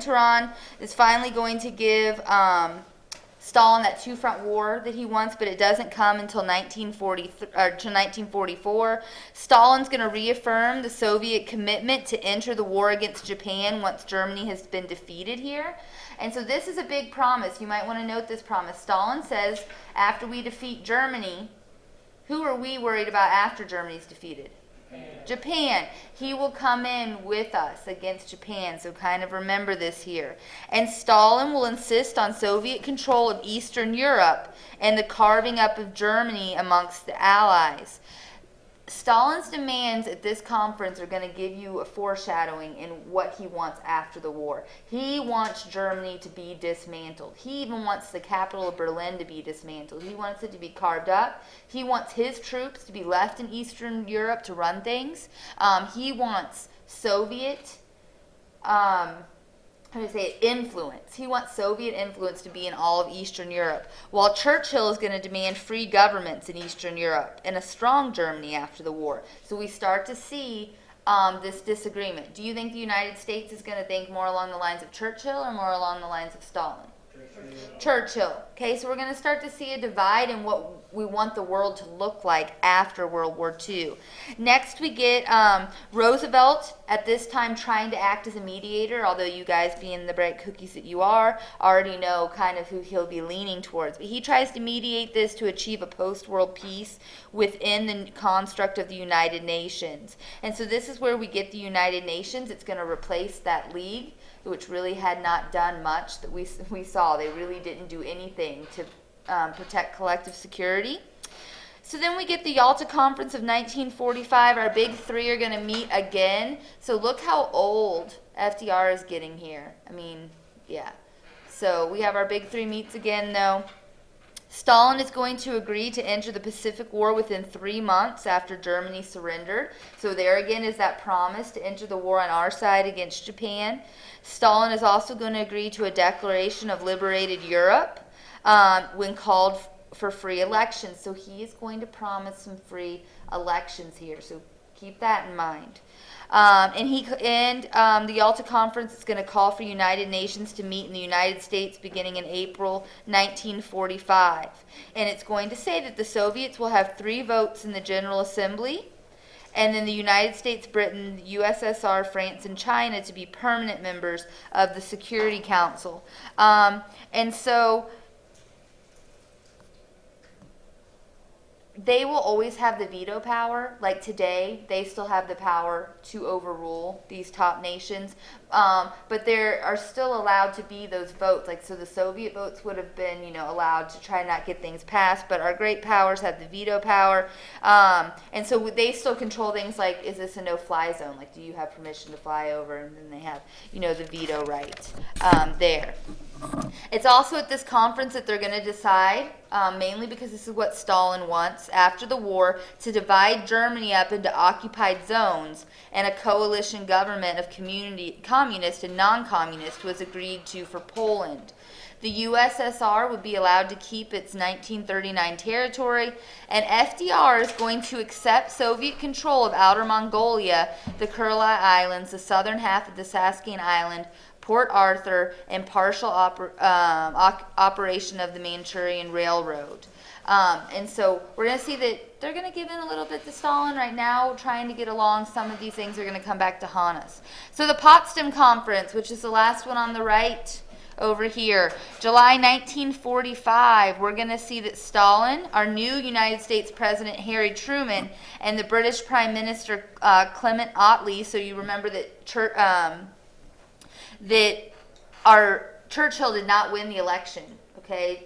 Mitterrand is finally going to give Stalin that two-front war that he wants, but it doesn't come until 1944. Stalin's going to reaffirm the Soviet commitment to enter the war against Japan once Germany has been defeated here. And so this is a big promise. You might want to note this promise. Stalin says, after we defeat Germany, who are we worried about after Germany's defeated? Japan. He will come in with us against Japan, so kind of remember this here. And Stalin will insist on Soviet control of Eastern Europe and the carving up of Germany amongst the Allies. Stalin's demands at this conference are going to give you a foreshadowing in what he wants after the war. He wants Germany to be dismantled. He even wants the capital of Berlin to be dismantled. He wants it to be carved up. He wants his troops to be left in Eastern Europe to run things. He wants Soviet influence. He wants Soviet influence to be in all of Eastern Europe, while Churchill is going to demand free governments in Eastern Europe and a strong Germany after the war. So we start to see this disagreement. Do you think the United States is going to think more along the lines of Churchill or more along the lines of Stalin? Churchill. Okay, so we're going to start to see a divide in what we want the world to look like after World War II. Next we get Roosevelt, at this time trying to act as a mediator, although you guys, being the bright cookies that you are, already know kind of who he'll be leaning towards. But he tries to mediate this to achieve a post-world peace within the construct of the United Nations. And so this is where we get the United Nations. It's going to replace that league, which really had not done much that we saw. They really didn't do anything to protect collective security. So then we get the Yalta Conference of 1945. Our big three are going to meet again. So look how old FDR is getting here. I mean, yeah. So we have our big three meets again, though. Stalin is going to agree to enter the Pacific War within 3 months after Germany surrendered. So there again is that promise to enter the war on our side against Japan. Stalin is also going to agree to a declaration of liberated Europe when called for free elections. So he is going to promise some free elections here. So keep that in mind. The Yalta Conference is going to call for United Nations to meet in the United States beginning in April 1945. And it's going to say that the Soviets will have 3 votes in the General Assembly, and then the United States, Britain, the USSR, France, and China to be permanent members of the Security Council. And so they will always have the veto power. Like today, they still have the power to overrule these top nations. But there are still allowed to be those votes. Like, so the Soviet votes would have been, allowed to try not get things passed. But our great powers have the veto power. And so they still control things like, is this a no-fly zone? Like, do you have permission to fly over? And then they have, the veto right there. It's also at this conference that they're going to decide, mainly because this is what Stalin wants, after the war, to divide Germany up into occupied zones, and a coalition government of communist and non-communist was agreed to for Poland. The USSR would be allowed to keep its 1939 territory, and FDR is going to accept Soviet control of Outer Mongolia, the Kuril Islands, the southern half of the Saskatchewan Island, Port Arthur, and partial operation of the Manchurian Railroad. And so we're going to see that they're going to give in a little bit to Stalin right now, trying to get along. Some of these things are going to come back to haunt us. So the Potsdam Conference, which is the last one on the right over here, July 1945, we're going to see that Stalin, our new United States President Harry Truman, and the British Prime Minister Clement Attlee, so you remember that Churchill did not win the election,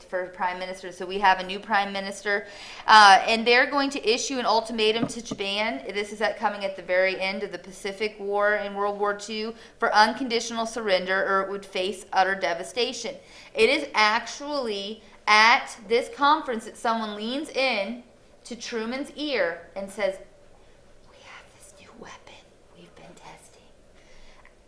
for prime minister. So we have a new prime minister, and they're going to issue an ultimatum to Japan. This is coming at the very end of the Pacific War in World War II, for unconditional surrender, or it would face utter devastation. It is actually at this conference that someone leans in to Truman's ear and says, "We have this new weapon we've been testing,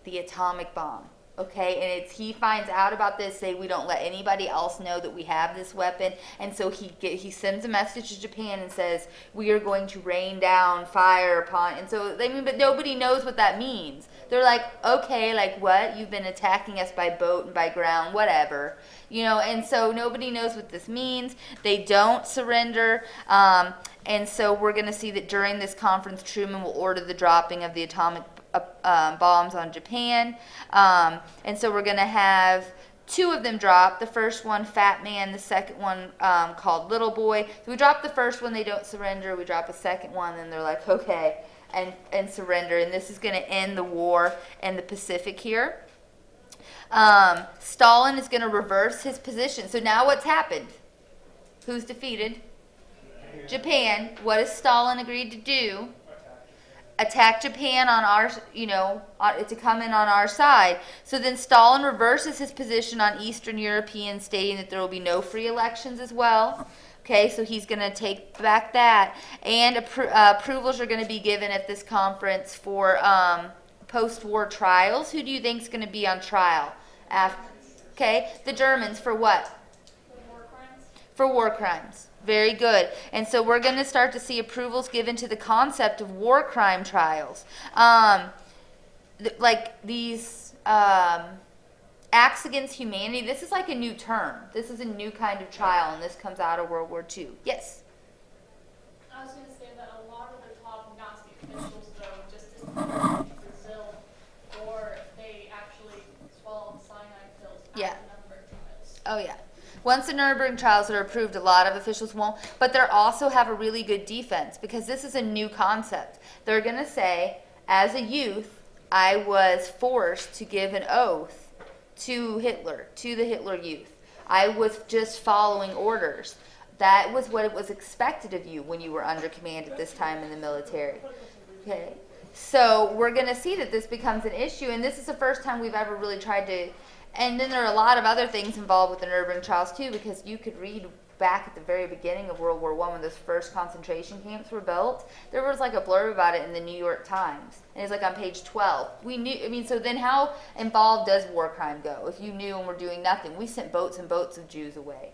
the atomic bomb." And he finds out about this, say we don't let anybody else know that we have this weapon, and so he sends a message to Japan and says, we are going to rain down fire upon, and so but nobody knows what that means. They're like, okay, like what? You've been attacking us by boat and by ground, whatever. And so nobody knows what this means. They don't surrender. And so we're going to see that during this conference, Truman will order the dropping of the atomic bombs on Japan. And so we're going to have two of them drop. The first one, Fat Man. The second one called Little Boy. So we drop the first one, they don't surrender. We drop a second one, and they're like, okay, and surrender. And this is going to end the war in the Pacific here. Stalin is going to reverse his position. So now what's happened? Who's defeated? Japan. What has Stalin agreed to do? Attack Japan on our, to come in on our side. So then Stalin reverses his position on Eastern Europeans, stating that there will be no free elections as well. Okay, so he's going to take back that. And approvals are going to be given at this conference for post-war trials. Who do you think is going to be on trial? Okay, the Germans for what? For war crimes. For war crimes. Very good. And so we're going to start to see approvals given to the concept of war crime trials. Like these acts against humanity, this is like a new term. This is a new kind of trial, and this comes out of World War II. Yes? I was going to say that a lot of the top Nazi officials, though, just in Brazil, or they actually swallowed cyanide pills Yeah. after the Nuremberg trials. Oh, yeah. Once the Nuremberg trials are approved, a lot of officials won't, but they also have a really good defense because this is a new concept. They're going to say, as a youth, I was forced to give an oath to Hitler, to the Hitler Youth. I was just following orders. That was what it was expected of you when you were under command at this time in the military. Okay. So we're going to see that this becomes an issue, and this is the first time we've ever really tried to. And then there are a lot of other things involved with the Nuremberg trials too, because you could read back at the very beginning of World War I when those first concentration camps were built. There was like a blurb about it in the New York Times, and it's like on page 12. We knew. I mean, so then how involved does war crime go? If you knew and were doing nothing, we sent boats and boats of Jews away,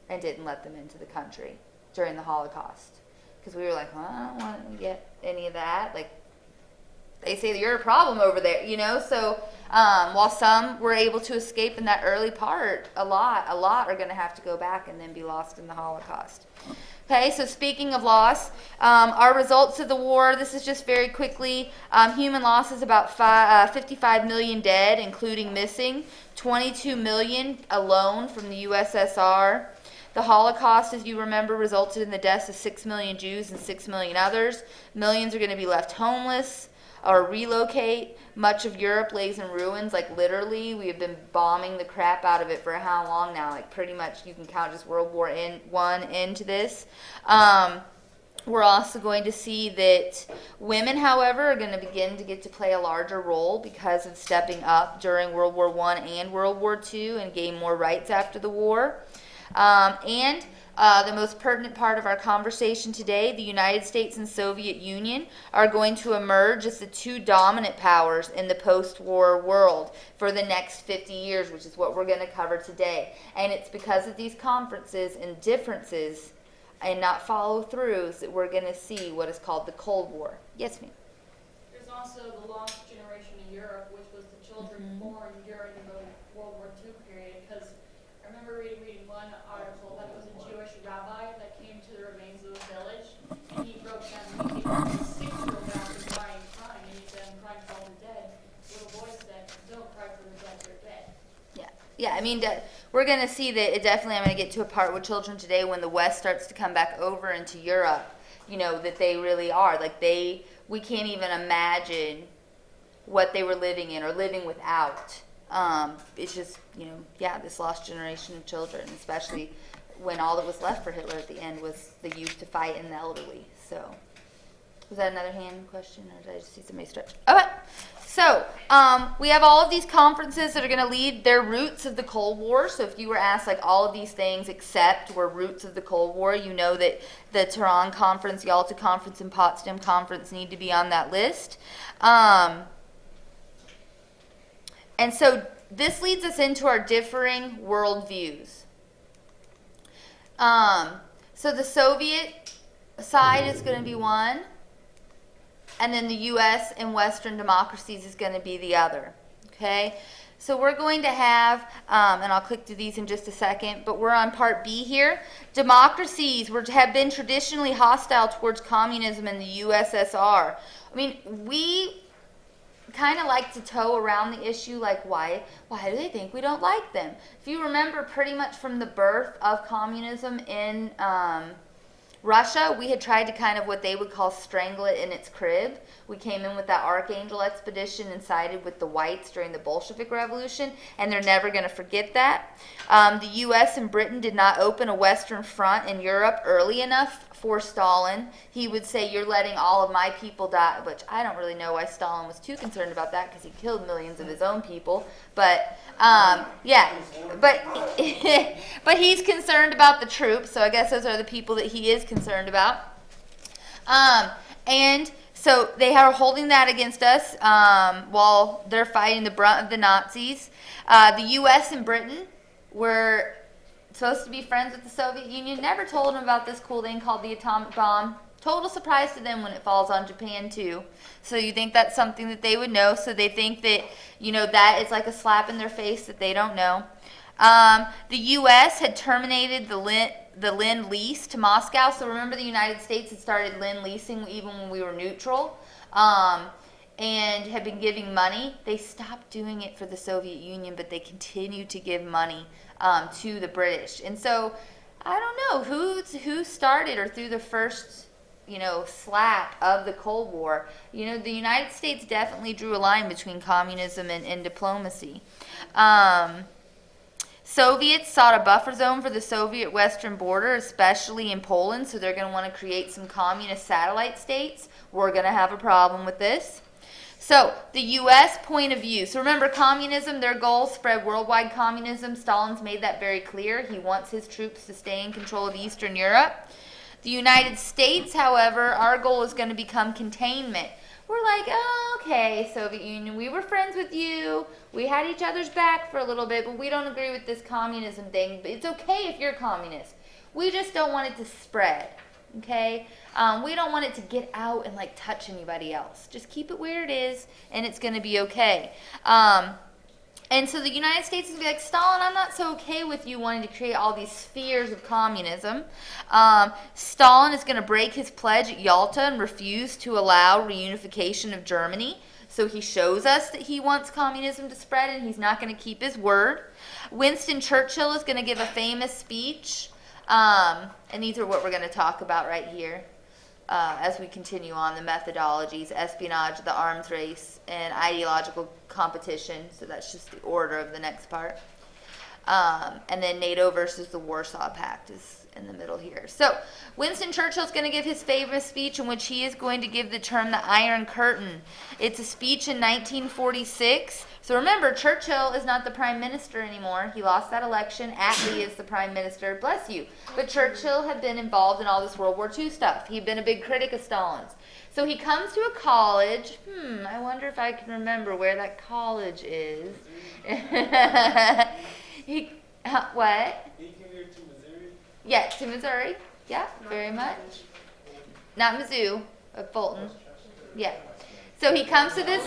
and didn't let them into the country during the Holocaust, because we were like, well, I don't want to get any of that. Like, they say that you're a problem over there, So while some were able to escape in that early part, a lot are going to have to go back and then be lost in the Holocaust. Okay, so speaking of loss, our results of the war, this is just very quickly, human loss is about 55 million dead, including missing, 22 million alone from the USSR. The Holocaust, as you remember, resulted in the deaths of 6 million Jews and 6 million others. Millions are going to be left homeless or relocate. Much of Europe lays in ruins, like literally. We have been bombing the crap out of it for how long now? Like pretty much you can count just World War I into this. We're also going to see that women, however, are going to begin to get to play a larger role because of stepping up during World War I and World War II and gain more rights after the war. And the most pertinent part of our conversation today, the United States and Soviet Union are going to emerge as the two dominant powers in the post-war world for the next 50 years, which is what we're going to cover today. And it's because of these conferences and differences and not follow-throughs that we're going to see what is called the Cold War. Yes, ma'am? There's also the lost generation in Europe, which was the children born during the World War II period, because I remember reading one article that it was a Jewish rabbi that came to the remains of a village, and he broke down and he gave a 6-year-old after crying, and he said, I'm crying for all the dead. Little boy said, don't cry for the dead, they're dead. Yeah, I mean, we're going to see that it definitely, I'm going to get to a part with children today when the West starts to come back over into Europe, that they really are. Like we can't even imagine what they were living in or living without. It's just, this lost generation of children, especially when all that was left for Hitler at the end was the youth to fight and the elderly. So, was that another hand question, or did I just see somebody stretch? Okay, so we have all of these conferences that are going to lead their roots of the Cold War. So if you were asked, like, all of these things except were roots of the Cold War, you know that the Tehran Conference, Yalta Conference, and Potsdam Conference need to be on that list. And so this leads us into our differing worldviews. So the Soviet side is going to be one. and then the U.S. and Western democracies is going to be the other. Okay, so we're going to have, and I'll click through these in just a second, but we're on part B here. Democracies have been traditionally hostile towards communism in the USSR. I mean, we kind of like to toe around the issue, like why do they think we don't like them? If you remember, pretty much from the birth of communism in Russia, we had tried to kind of what they would call strangle it in its crib. We came in with that Archangel expedition and sided with the whites during the Bolshevik Revolution, and they're never going to forget that. The U.S. and Britain did not open a Western front in Europe early enough for Stalin. He would say, you're letting all of my people die, which I don't really know why Stalin was too concerned about that, because he killed millions of his own people. But, yeah, but, but he's concerned about the troops, so I guess those are the people that he is concerned about. And so they are holding that against us while they're fighting the brunt of the Nazis. The U.S. and Britain were supposed to be friends with the Soviet Union. Never told them about this cool thing called the atomic bomb. Total surprise to them when it falls on Japan too. So you think that's something that they would know. So they think that, you know, that is like a slap in their face that they don't know. The U.S. had terminated the Lend-Lease to Moscow. So remember, the United States had started Lend-Leasing even when we were neutral, and had been giving money. They stopped doing it for the Soviet Union, but they continued to give money to the British. And so I don't know who started or threw the first, you know, slap of the Cold War. You know, the United States definitely drew a line between communism and diplomacy. Soviets sought a buffer zone for the Soviet western border, especially in Poland, so they're going to want to create some communist satellite states. We're going to have a problem with this. So, the U.S. point of view. So remember, communism, their goal, spread worldwide communism. Stalin's made that very clear. He wants his troops to stay in control of Eastern Europe. The United States, however, our goal is going to become containment. We're like, oh, okay, Soviet Union, we were friends with you. We had each other's back for a little bit, but we don't agree with this communism thing. But it's okay if you're communist. We just don't want it to spread, okay? We don't want it to get out and, like, touch anybody else. Just keep it where it is, and it's going to be okay. And so the United States is going to be like, Stalin, I'm not so okay with you wanting to create all these spheres of communism. Stalin is going to break his pledge at Yalta and refuse to allow reunification of Germany. So he shows us that he wants communism to spread, and he's not going to keep his word. Winston Churchill is going to give a famous speech, and these are what we're going to talk about right here. As we continue on, the methodologies, espionage, the arms race, and ideological competition. So that's just the order of the next part. And then NATO versus the Warsaw Pact is in the middle here. So Winston Churchill is going to give his famous speech in which he is going to give the term the Iron Curtain. It's a speech in 1946. So remember, Churchill is not the prime minister anymore. He lost that election. Attlee is the prime minister. Bless you. But Churchill had been involved in all this World War II stuff. He'd been a big critic of Stalin's. So he comes to a college. I wonder if I can remember where that college is. What? He came here to Missouri? Yeah, to Missouri. Yeah, very much. Not Mizzou, Fulton. Yeah. So he comes to this.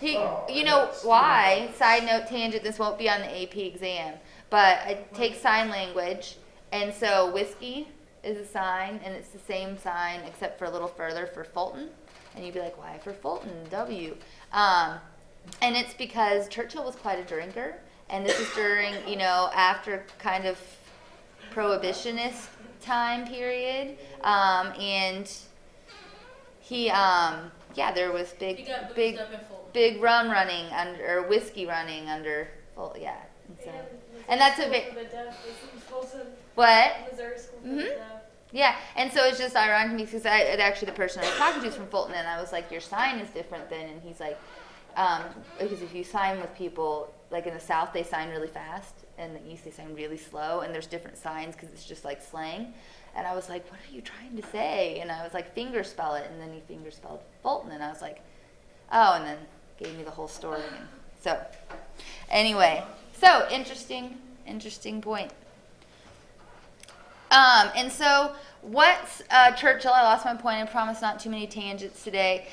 You know why? Side note, tangent. This won't be on the AP exam, but I take sign language, and so whiskey is a sign, and it's the same sign except for a little further for Fulton. And you'd be like, why for Fulton? W. And it's because Churchill was quite a drinker, and this is during, you know, after kind of prohibitionist time period, and he, there was big rum running under, or whiskey running under, yeah. And, so, and that's a bit. What? Missouri School for the Deaf. Yeah, and so it's just ironic to me because actually the person I was talking to is from Fulton, and I was like, your sign is different then, and he's like, because if you sign with people, like in the South, they sign really fast, and the East, they sign really slow, and there's different signs because it's just like slang. And I was like, what are you trying to say? And I was like, finger spell it, and then he finger spelled Fulton, and I was like, oh, and then gave me the whole story. And so, anyway, so interesting point. And so what's Churchill? I lost my point. I promise not too many tangents today.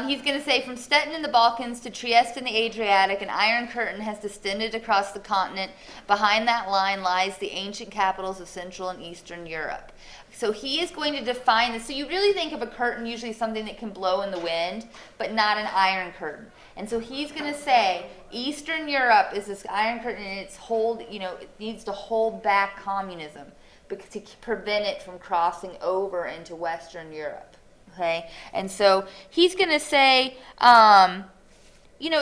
He's going to say, from Stettin in the Balkans to Trieste in the Adriatic, an iron curtain has descended across the continent. Behind that line lies the ancient capitals of Central and Eastern Europe. So he is going to define this. So you really think of a curtain usually something that can blow in the wind, but not an iron curtain. And so he's going to say Eastern Europe is this iron curtain, and it needs to hold back communism to prevent it from crossing over into Western Europe. Okay? And so he's going to say,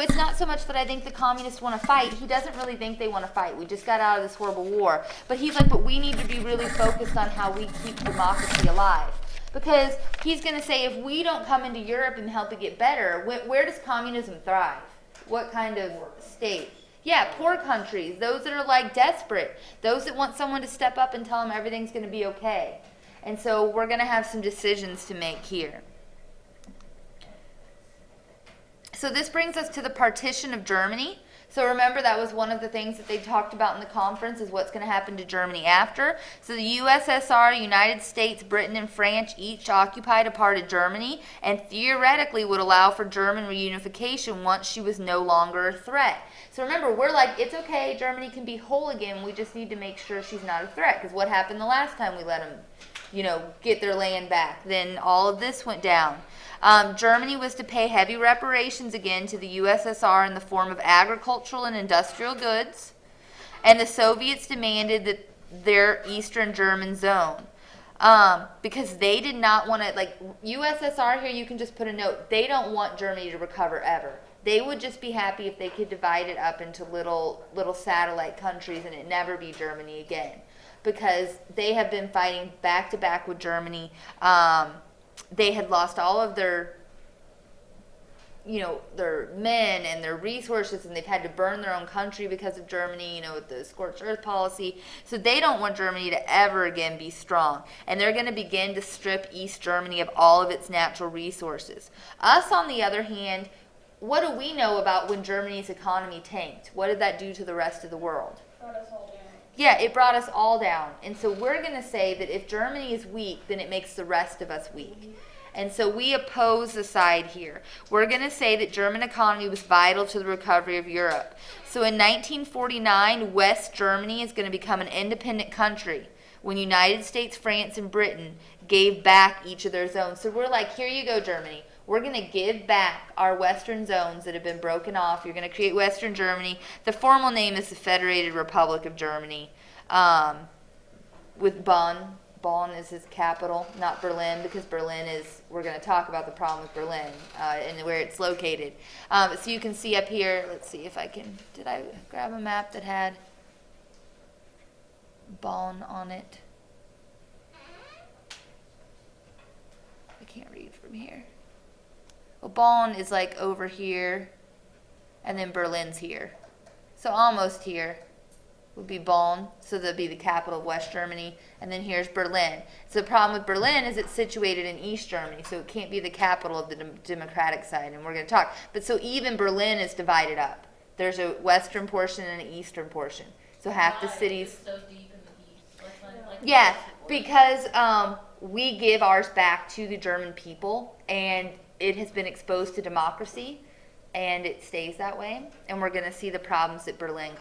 it's not so much that I think the communists want to fight. He doesn't really think they want to fight. We just got out of this horrible war. But he's like, but we need to be really focused on how we keep democracy alive. Because he's going to say, if we don't come into Europe and help it get better, where does communism thrive? What kind of state? Yeah, poor countries. Those that are like desperate. Those that want someone to step up and tell them everything's going to be okay. And so we're going to have some decisions to make here. So this brings us to the partition of Germany. So remember, that was one of the things that they talked about in the conference, is what's going to happen to Germany after. So the USSR, United States, Britain, and France each occupied a part of Germany, and theoretically would allow for German reunification once she was no longer a threat. So remember, we're like, it's okay, Germany can be whole again, we just need to make sure she's not a threat. Because what happened the last time we let them, get their land back? Then all of this went down. Germany was to pay heavy reparations again to the USSR in the form of agricultural and industrial goods, and the Soviets demanded that their Eastern German zone, because they did not want to, USSR here, you can just put a note, they don't want Germany to recover ever. They would just be happy if they could divide it up into little satellite countries and it never be Germany again, because they have been fighting back to back with Germany. They had lost all of their men and their resources, and they've had to burn their own country because of Germany, with the scorched earth policy. So they don't want Germany to ever again be strong. And they're going to begin to strip East Germany of all of its natural resources. Us, on the other hand, what do we know about when Germany's economy tanked? What did that do to the rest of the world? Brought us all down. Yeah, it brought us all down. And so we're going to say that if Germany is weak, then it makes the rest of us weak. And so we oppose the side here. We're going to say that German economy was vital to the recovery of Europe. So in 1949, West Germany is going to become an independent country when United States, France, and Britain gave back each of their zones. So we're like, here you go, Germany. We're going to give back our western zones that have been broken off. You're going to create Western Germany. The formal name is the Federated Republic of Germany, with Bonn. Bonn is his capital, not Berlin, because Berlin is, we're going to talk about the problem with Berlin and where it's located. So you can see up here, let's see if I can, did I grab a map that had Bonn on it? I can't read from here. Well, Bonn is like over here, and then Berlin's here. So almost here would be Bonn, so that'd be the capital of West Germany, and then here's Berlin. So the problem with Berlin is it's situated in East Germany, so it can't be the capital of the democratic side, and we're going to talk. But so even Berlin is divided up. There's a western portion and an eastern portion. So half the cities... So deep in the east. Yeah, because we give ours back to the German people, and it has been exposed to democracy, and it stays that way. And we're going to see the problems that Berlin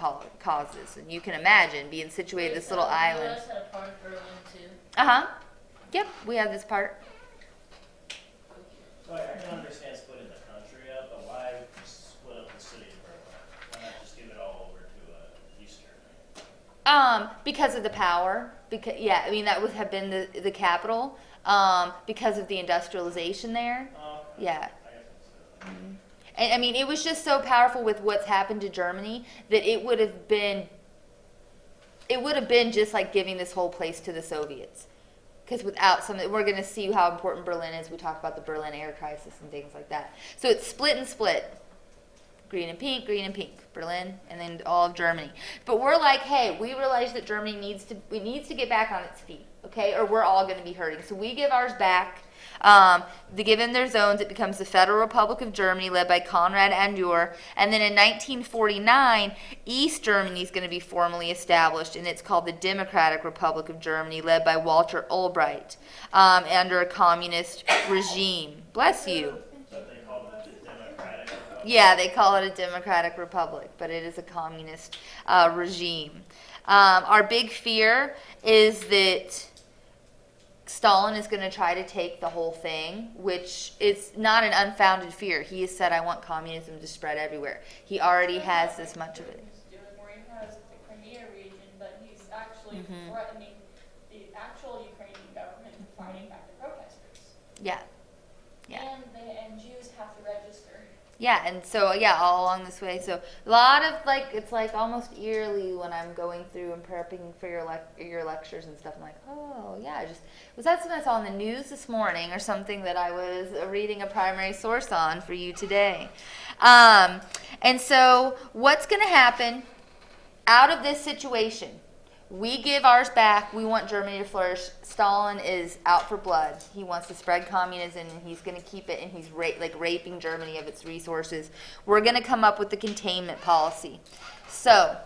causes. And you can imagine being situated this little island. The US had a part of Berlin too. Uh-huh. Yep, we have this part. So I can understand splitting the country up, but why split up the city of Berlin? Why not just give it all over to Eastern? Because of the power. Because that would have been the capital. Because of the industrialization there. Yeah. I guess so. Mm-hmm. And it was just so powerful with what's happened to Germany that it would have been just like giving this whole place to the Soviets. Because without we're going to see how important Berlin is. We talk about the Berlin air crisis and things like that. So it's split and split. Green and pink, Berlin, and then all of Germany. But we're like, hey, we realize that Germany needs to get back on its feet, okay? Or we're all going to be hurting. So we give ours back. Given their zones, it becomes the Federal Republic of Germany, led by Konrad Adenauer. And then in 1949, East Germany is going to be formally established, and it's called the Democratic Republic of Germany, led by Walter Ulbricht, under a communist regime. Bless you. So they call it the Democratic Republic? Yeah, they call it a democratic republic, but it is a communist regime. Our big fear is that Stalin is going to try to take the whole thing, which is not an unfounded fear. He has said, I want communism to spread everywhere. He already has this much of it. He's doing where he has the Crimea region, but he's actually threatening the actual Ukrainian government and fighting back the protesters. Yeah. Yeah. And Jews have to register. Yeah, and so, yeah, all along this way. So a lot of, like, it's like almost eerily when I'm going through and prepping for your lectures and stuff. I'm like, oh, yeah, was that something I saw on the news this morning or something that I was reading a primary source on for you today? And so what's going to happen out of this situation? We give ours back. We want Germany to flourish. Stalin is out for blood. He wants to spread communism, and he's going to keep it, and he's raping Germany of its resources. We're going to come up with the containment policy. So,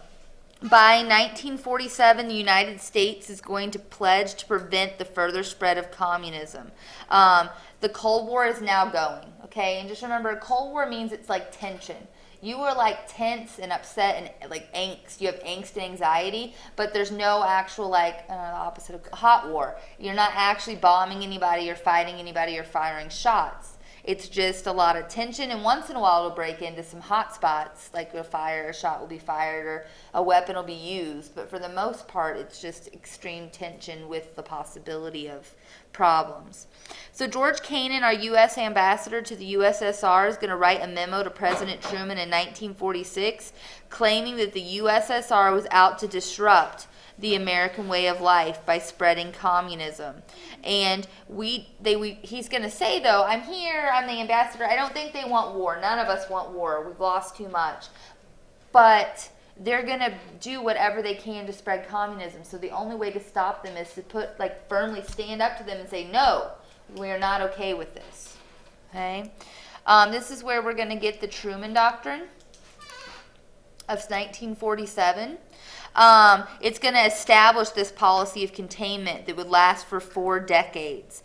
by 1947, the United States is going to pledge to prevent the further spread of communism. The Cold War is now going, okay? And just remember, Cold War means it's like tension. You were like tense and upset and like angst. You have angst and anxiety, but there's no actual the opposite of hot war. You're not actually bombing anybody or fighting anybody or firing shots. It's just a lot of tension, and once in a while it'll break into some hot spots, like a shot will be fired or a weapon will be used. But for the most part, it's just extreme tension with the possibility of problems. So George Kennan, our U.S. ambassador to the USSR, is going to write a memo to President Truman in 1946 claiming that the USSR was out to disrupt the American way of life by spreading communism. And he's going to say, though, I'm here, I'm the ambassador, I don't think they want war. None of us want war. We've lost too much. But they're going to do whatever they can to spread communism. So the only way to stop them is to firmly stand up to them and say, no, we're not okay with this. Okay? This is where we're going to get the Truman Doctrine of 1947. It's going to establish this policy of containment that would last for 4 decades.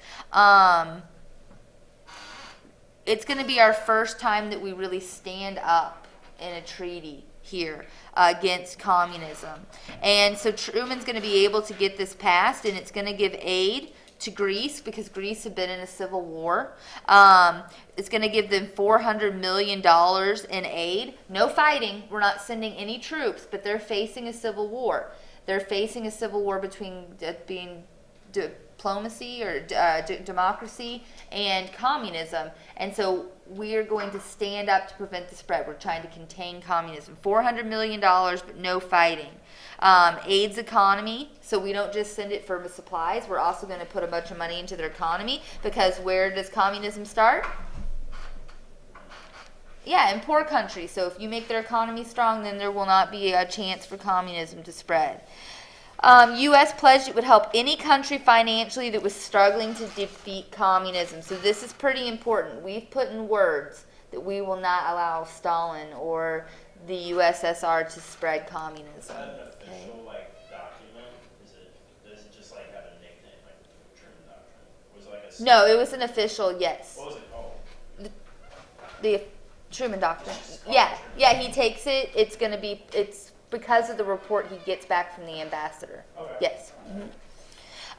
It's going to be our first time that we really stand up in a treaty here against communism. And so Truman's going to be able to get this passed, and it's going to give aid to Greece because Greece had been in a civil war. It's going to give them $400 million in aid. No fighting. We're not sending any troops, but they're facing a civil war. They're facing a civil war between being diplomacy or democracy and communism. And so we are going to stand up to prevent the spread. We're trying to contain communism. $400 million, but no fighting. AIDS economy, so we don't just send it for supplies. We're also going to put a bunch of money into their economy, because where does communism start? Yeah, in poor countries. So if you make their economy strong, then there will not be a chance for communism to spread. U.S. pledged it would help any country financially that was struggling to defeat communism. So this is pretty important. We've put in words that we will not allow Stalin or the USSR to spread communism. Is that an official document? Does it just have a nickname, like the Truman Doctrine? Was it No, it was an official, yes. What was it called? The Truman Doctrine. Yeah, he takes it. It's because of the report he gets back from the ambassador. Okay. Yes. Mm-hmm.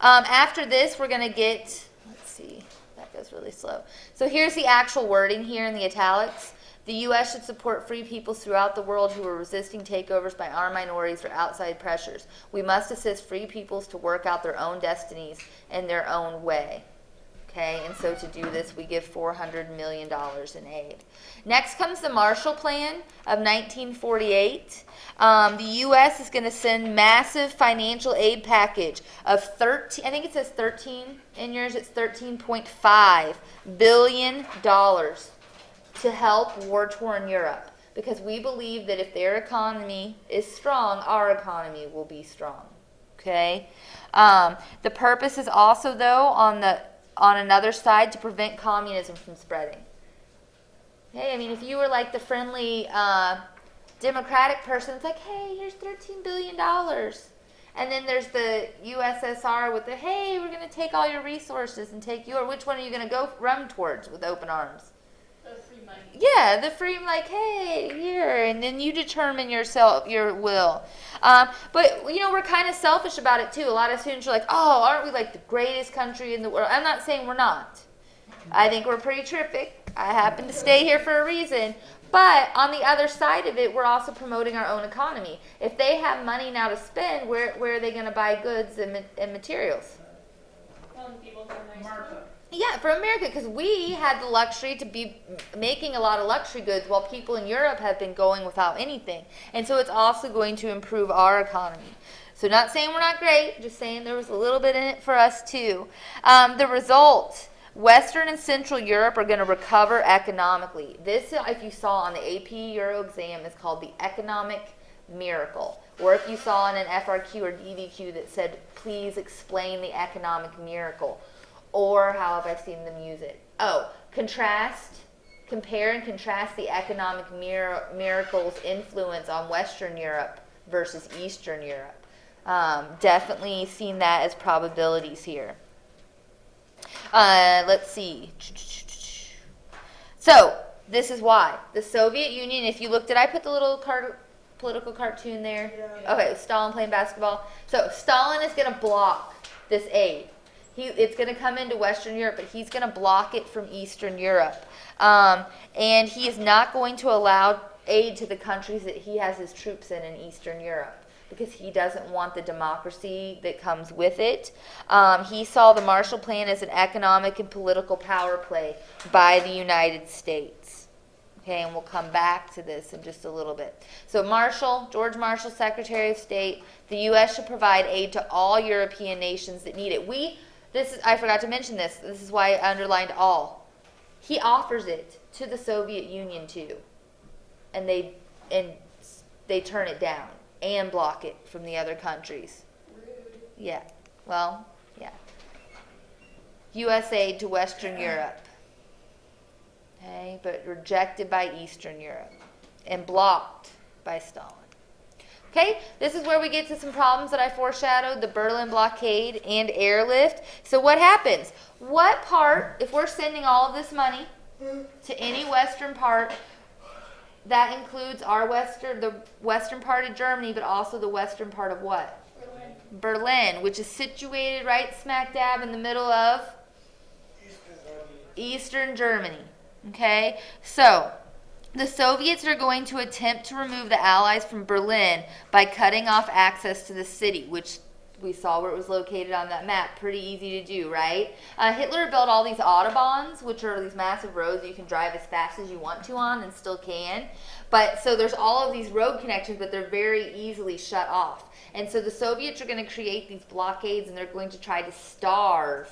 After this, we're going to get, let's see, that goes really slow. So here's the actual wording here in the italics. The U.S. should support free peoples throughout the world who are resisting takeovers by armed minorities or outside pressures. We must assist free peoples to work out their own destinies in their own way. Okay, and so to do this, we give $400 million in aid. Next comes the Marshall Plan of 1948. The U.S. is going to send massive financial aid package of 13, I think it says 13 in yours, it's $13.5 billion to help war-torn Europe. Because we believe that if their economy is strong, our economy will be strong. Okay? The purpose is also, though, on the on another side to prevent communism from spreading. Hey, I mean, if you were like the friendly Democratic person, it's like, hey, here's $13 billion. And then there's the USSR with the, hey, we're going to take all your resources and take your, which one are you going to go run towards with open arms? The free money. Yeah, the free, like, hey, here, and then you determine yourself, your will. But, you know, we're kind of selfish about it, too. A lot of students are like, oh, aren't we, like, the greatest country in the world? I'm not saying we're not. I think we're pretty terrific. I happen to stay here for a reason. But on the other side of it, we're also promoting our own economy. If they have money now to spend, where are they going to buy goods and materials? Well, and people who are nice. America. Yeah, for America, because we had the luxury to be making a lot of luxury goods while people in Europe have been going without anything. And so it's also going to improve our economy. So not saying we're not great, just saying there was a little bit in it for us too. The result, Western and Central Europe are going to recover economically. This, if you saw on the AP Euro exam, is called the economic miracle. Or if you saw in an FRQ or DVQ that said, please explain the economic miracle. Or how have I seen them use it? Oh, compare and contrast the economic miracle's influence on Western Europe versus Eastern Europe. Definitely seen that as probabilities here. Let's see. So, this is why. The Soviet Union, if you looked at, I put the little political cartoon there. Yeah. Okay, Stalin playing basketball. So, Stalin is going to block this aid. It's going to come into Western Europe, but he's going to block it from Eastern Europe. And he is not going to allow aid to the countries that he has his troops in Eastern Europe because he doesn't want the democracy that comes with it. He saw the Marshall Plan as an economic and political power play by the United States. Okay, and we'll come back to this in just a little bit. So George Marshall, Secretary of State, the U.S. should provide aid to all European nations that need it. I forgot to mention this. This is why I underlined all. He offers it to the Soviet Union too, and they turn it down and block it from the other countries. Rude. Yeah. Well, yeah. U.S. aid to Western Europe. Okay, but rejected by Eastern Europe and blocked by Stalin. Okay, this is where we get to some problems that I foreshadowed, the Berlin blockade and airlift. So what happens? What part, if we're sending all of this money to any western part, that includes the western part of Germany, but also the western part of what? Berlin, which is situated right smack dab in the middle of Eastern Germany. Okay, so the Soviets are going to attempt to remove the Allies from Berlin by cutting off access to the city, which we saw where it was located on that map. Pretty easy to do, right? Hitler built all these autobahns, which are these massive roads that you can drive as fast as you want to on and still can. But so there's all of these road connections, but they're very easily shut off. And so the Soviets are going to create these blockades, and they're going to try to starve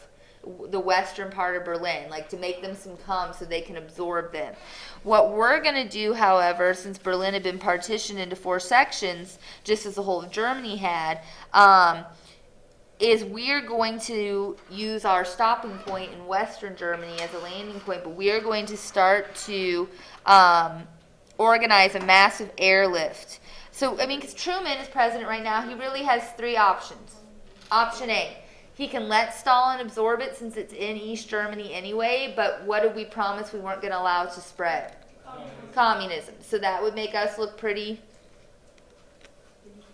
the western part of Berlin, like to make them succumb so they can absorb them. What we're going to do, however, since Berlin had been partitioned into 4 sections, just as the whole of Germany had, is we're going to use our stopping point in Western Germany as a landing point, but we are going to start to organize a massive airlift. So, I mean, because Truman is president right now, he really has 3 options. Option A, he can let Stalin absorb it since it's in East Germany anyway, but what did we promise we weren't going to allow it to spread? Communism. So that would make us look pretty,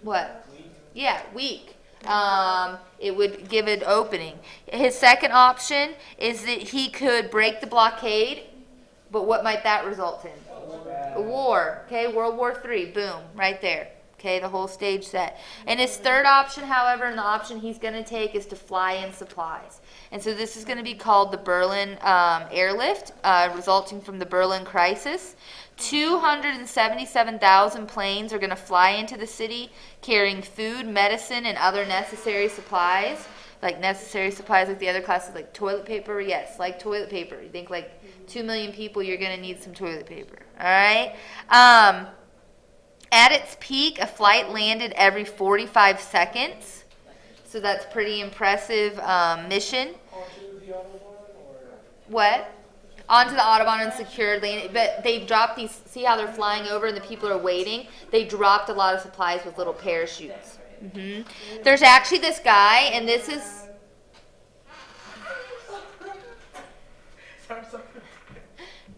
what? Yeah, weak. It would give an opening. His second option is that he could break the blockade, but what might that result in? A war. Okay, World War III. Boom, right there. Okay, the whole stage set. And his third option, however, and the option he's going to take is to fly in supplies. And so this is going to be called the Berlin airlift, resulting from the Berlin crisis. 277,000 planes are going to fly into the city carrying food, medicine, and other necessary supplies. Like necessary supplies like the other classes, like toilet paper. Yes, like toilet paper. You think like 2 million people, you're going to need some toilet paper. All right? At its peak, a flight landed every 45 seconds. So that's pretty impressive mission. Onto the Autobahn? What? Onto the Audubon and secured lane, but they've dropped these. See how they're flying over and the people are waiting? They dropped a lot of supplies with little parachutes. There's actually this guy, and this is.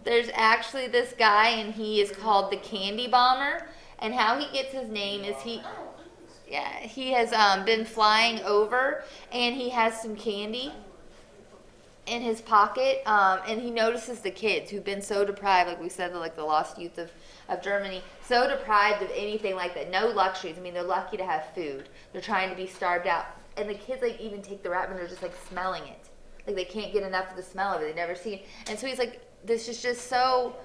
There's actually this guy, and he is called the Candy Bomber. And how he gets his name is he has been flying over, and he has some candy in his pocket, and he notices the kids who've been so deprived, like we said, like the lost youth of Germany, so deprived of anything like that, no luxuries. I mean, they're lucky to have food. They're trying to be starved out, and the kids like even take the rat and they're just like smelling it, like they can't get enough of the smell of it. They've never seen. And so he's like, this is just so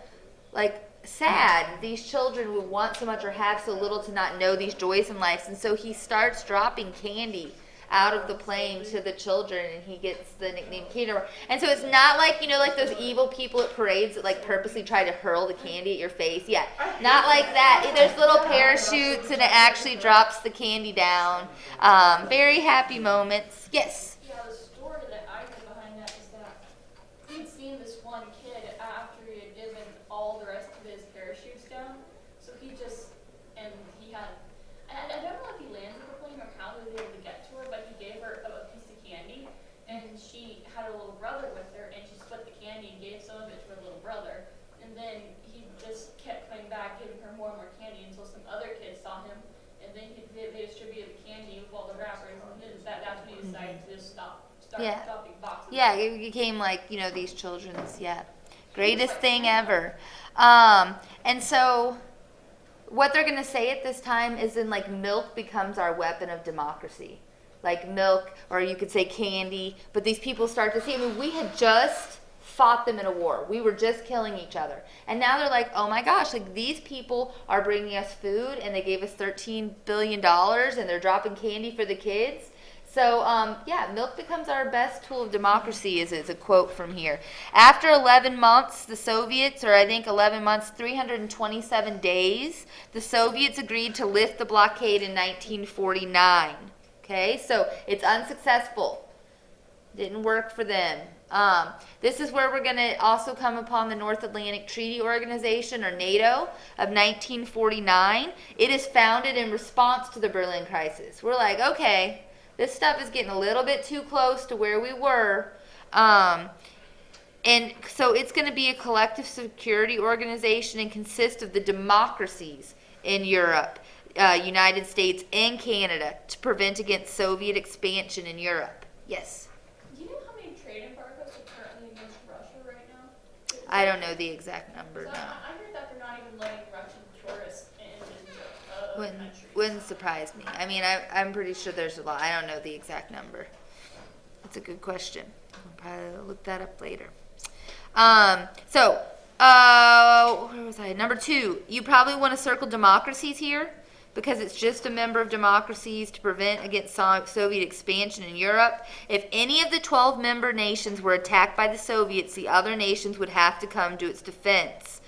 like sad. These children would want so much or have so little to not know these joys in life, and so he starts dropping candy out of the plane to the children, and he gets the nickname Candy Bomber. And so it's not like, you know, like those evil people at parades that like purposely try to hurl the candy at your face. Yeah, not like that. There's little parachutes, and it actually drops the candy down. Very happy moments. Yes. Yeah, the story that I heard behind that is that he'd seen this one kid after he had given all the rest of his parachutes down. So he just, and he had, I don't know if he landed the plane or how they were able to get to her, but he gave her a piece of candy, and she had a little brother with her, and she split the candy and gave some of it to her little brother. And then he just kept coming back, giving her more and more candy until some other kids saw him, and then they distributed the candy with all the wrappers, and then that's when he decided to just start stopping boxes. Yeah, it became like, you know, these children's, greatest thing ever. And so what they're going to say at this time is then like milk becomes our weapon of democracy. Like milk, or you could say candy, but these people start to see, I mean, we had just fought them in a war. We were just killing each other. And now they're like, oh my gosh, like these people are bringing us food, and they gave us $13 billion, and they're dropping candy for the kids. So, milk becomes our best tool of democracy, is a quote from here. After 11 months, the Soviets, or I think 11 months, 327 days, the Soviets agreed to lift the blockade in 1949. Okay, so it's unsuccessful. Didn't work for them. This is where we're going to also come upon the North Atlantic Treaty Organization, or NATO, of 1949. It is founded in response to the Berlin crisis. We're like, okay, this stuff is getting a little bit too close to where we were. And so it's going to be a collective security organization and consist of the democracies in Europe, United States, and Canada to prevent against Soviet expansion in Europe. Yes? Do you know how many trade embargoes are currently against Russia right now? I don't know the exact number, no. I heard that they're not even letting Russian tourists into other countries. Wouldn't surprise me. I mean, I'm pretty sure there's a lot. I don't know the exact number. That's a good question. I'll probably look that up later. Where was I? Number 2, you probably want to circle democracies here, because it's just a member of democracies to prevent against Soviet expansion in Europe. If any of the 12 member nations were attacked by the Soviets, the other nations would have to come to its defense.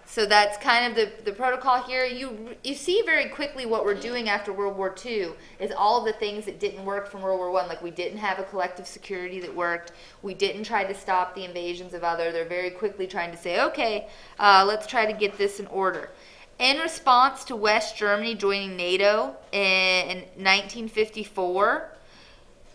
So that's kind of the protocol here. You see very quickly what we're doing after World War II is all of the things that didn't work from World War I. Like we didn't have a collective security that worked. We didn't try to stop the invasions of other. They're very quickly trying to say, okay, let's try to get this in order. In response to West Germany joining NATO in 1954,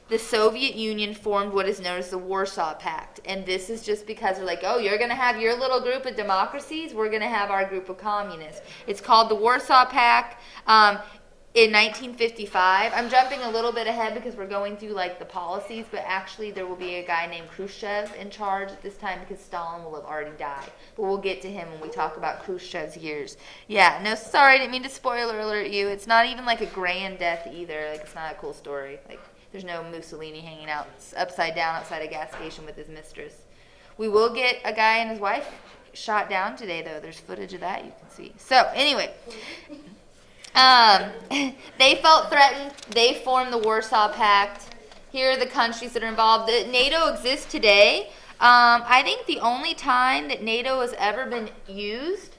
the Soviet Union formed what is known as the Warsaw Pact. And this is just because they're like, oh, you're going to have your little group of democracies, we're going to have our group of communists. It's called the Warsaw Pact in 1955. I'm jumping a little bit ahead because we're going through like the policies, but actually there will be a guy named Khrushchev in charge at this time because Stalin will have already died. But we'll get to him when we talk about Khrushchev's years. Yeah, no, sorry, I didn't mean to spoiler alert you. It's not even like a grand death either. Like, it's not a cool story. Like, there's no Mussolini hanging out upside down outside a gas station with his mistress. We will get a guy and his wife shot down today, though. There's footage of that you can see. So, anyway, they felt threatened. They formed the Warsaw Pact. Here are the countries that are involved. NATO exists today. I think the only time that NATO has ever been used,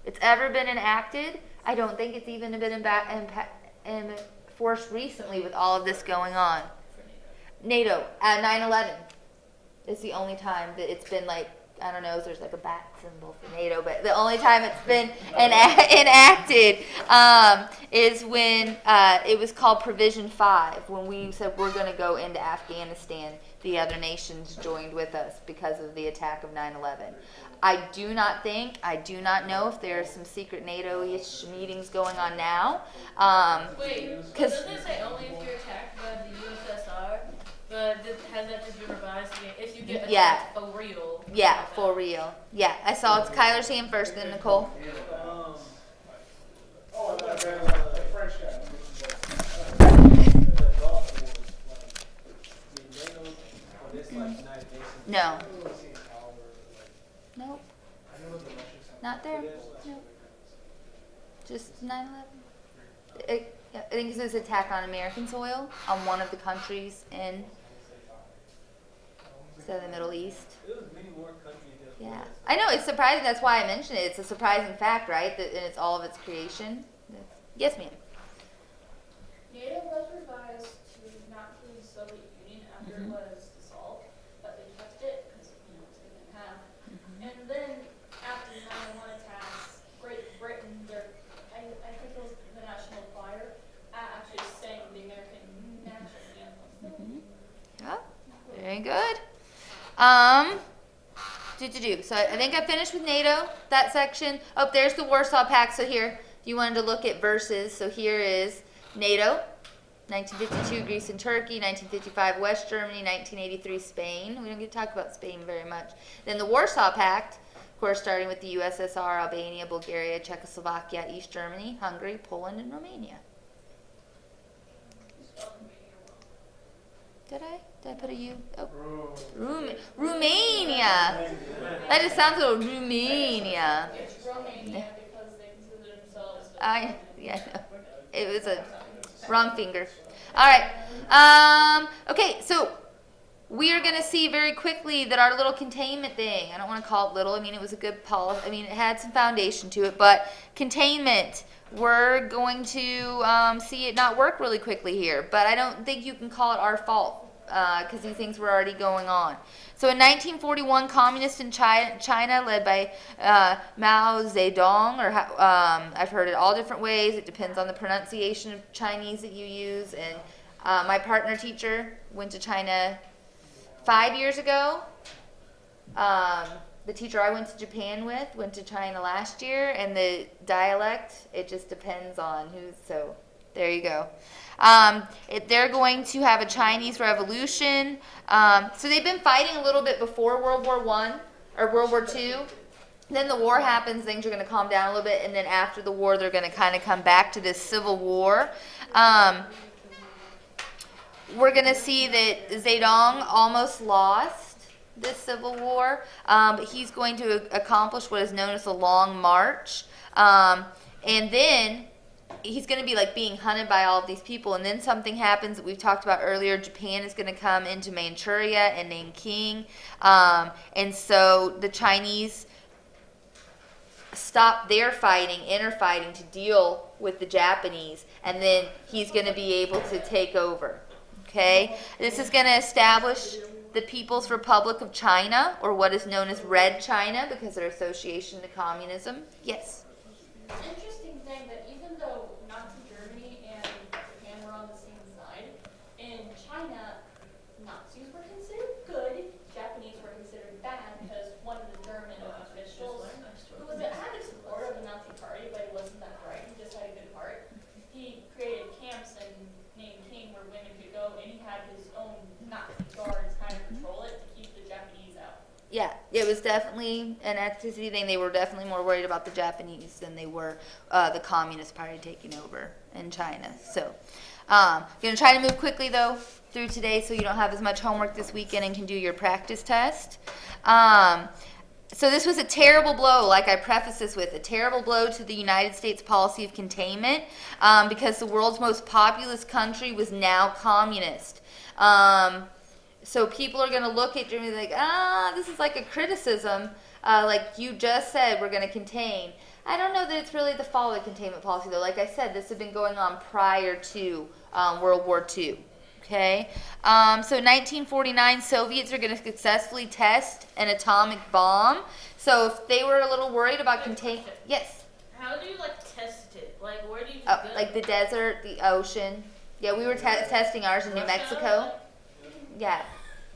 it's ever been enacted, I don't think it's even been enforced recently with all of this going on. NATO at 9/11 is the only time that it's been like, I don't know if there's like a bat symbol for NATO, but the only time it's been enacted is when it was called Provision 5, when we said we're going to go into Afghanistan. The other nations joined with us because of the attack of 9/11. I do not know if there are some secret NATO-ish meetings going on now. Wait, Because doesn't it say only if you're attacked by the USSR? But has that just been revised again? If you get attacked for real. yeah, for real. Yeah, I saw it's Kyler's hand first, then Nicole. Oh, I thought that was the French guy. The Gulf War, like, NATO, or this like United Nations. No. I don't see power, like, Nope, I know the Russians have. not there. Nope. Just 9/11. I think it says attack on American soil on one of the countries in the Middle East. There was many more countries that. Yeah, I know, it's surprising. That's why I mentioned it. It's a surprising fact, right? That and it's all of its creation. Yes, ma'am. NATO was revised to not include the Soviet Union after it was dissolved, but they kept it because it's split in half. And then after the 9/11 attacks, Great Britain, I think it was the National Choir, actually sang the American national anthem. Yeah, very good. So I think I finished with NATO, that section. Oh, there's the Warsaw Pact. So here, you wanted to look at verses. So here is NATO, 1952 Greece and Turkey, 1955 West Germany, 1983 Spain. We don't get to talk about Spain very much. Then the Warsaw Pact, of course, starting with the USSR, Albania, Bulgaria, Czechoslovakia, East Germany, Hungary, Poland, and Romania. Did I put a U? Oh. Romania. That just sounds a little Romania. It's Romania because they consider themselves. No. It was a wrong finger. All right. Okay, so we are going to see very quickly that our little containment thing, I don't want to call it little, I mean, it was a good policy. I mean, it had some foundation to it, but containment, we're going to see it not work really quickly here, but I don't think you can call it our fault because these things were already going on. So in 1941, communists in China led by Mao Zedong, or I've heard it all different ways. It depends on the pronunciation of Chinese that you use. And my partner teacher went to China 5 years ago. The teacher I went to Japan with went to China last year, and the dialect, it just depends on who's, so there you go. They're going to have a Chinese revolution. So they've been fighting a little bit before World War I or World War II. Then the war happens, things are going to calm down a little bit, and then after the war, they're going to kind of come back to this civil war. We're going to see that Zedong almost lost this civil war, but he's going to accomplish what is known as the Long March. And then he's going to be like being hunted by all of these people, and then something happens that we've talked about earlier. Japan is going to come into Manchuria and Nanking, and so the Chinese stop their fighting, inner fighting, to deal with the Japanese, and then he's going to be able to take over. Okay, this is going to establish the People's Republic of China, or what is known as Red China, because of their association to communism. Yes. Interesting thing that even though Nazi Germany and Japan were on the same side, in China, Nazis were considered good, Japanese were considered bad, because one of the German officials, who was had the support of the Nazi party, but he wasn't that bright, he just had a good heart, he created camps in Nanking where women could go, and he had his own Nazi guards kind of control it to keep the Japanese out. Yeah, it was definitely an ethnicity thing. They were definitely more worried about the Japanese than they were the Communist Party taking over in China. So, going to try to move quickly, though, through today so you don't have as much homework this weekend and can do your practice test. So this was a terrible blow, like I prefaced this with, a terrible blow to the United States policy of containment because the world's most populous country was now communist. So people are going to look at Germany like, this is like a criticism, like you just said, we're going to contain. I don't know that it's really the fault of the containment policy, though. Like I said, this had been going on prior to World War II. Okay. So 1949, Soviets are going to successfully test an atomic bomb. So if they were a little worried about contain, yes, How do you like test it? Like where do you oh, go? like the desert, the ocean. Yeah, we were testing ours in New Russia? Mexico. Yeah.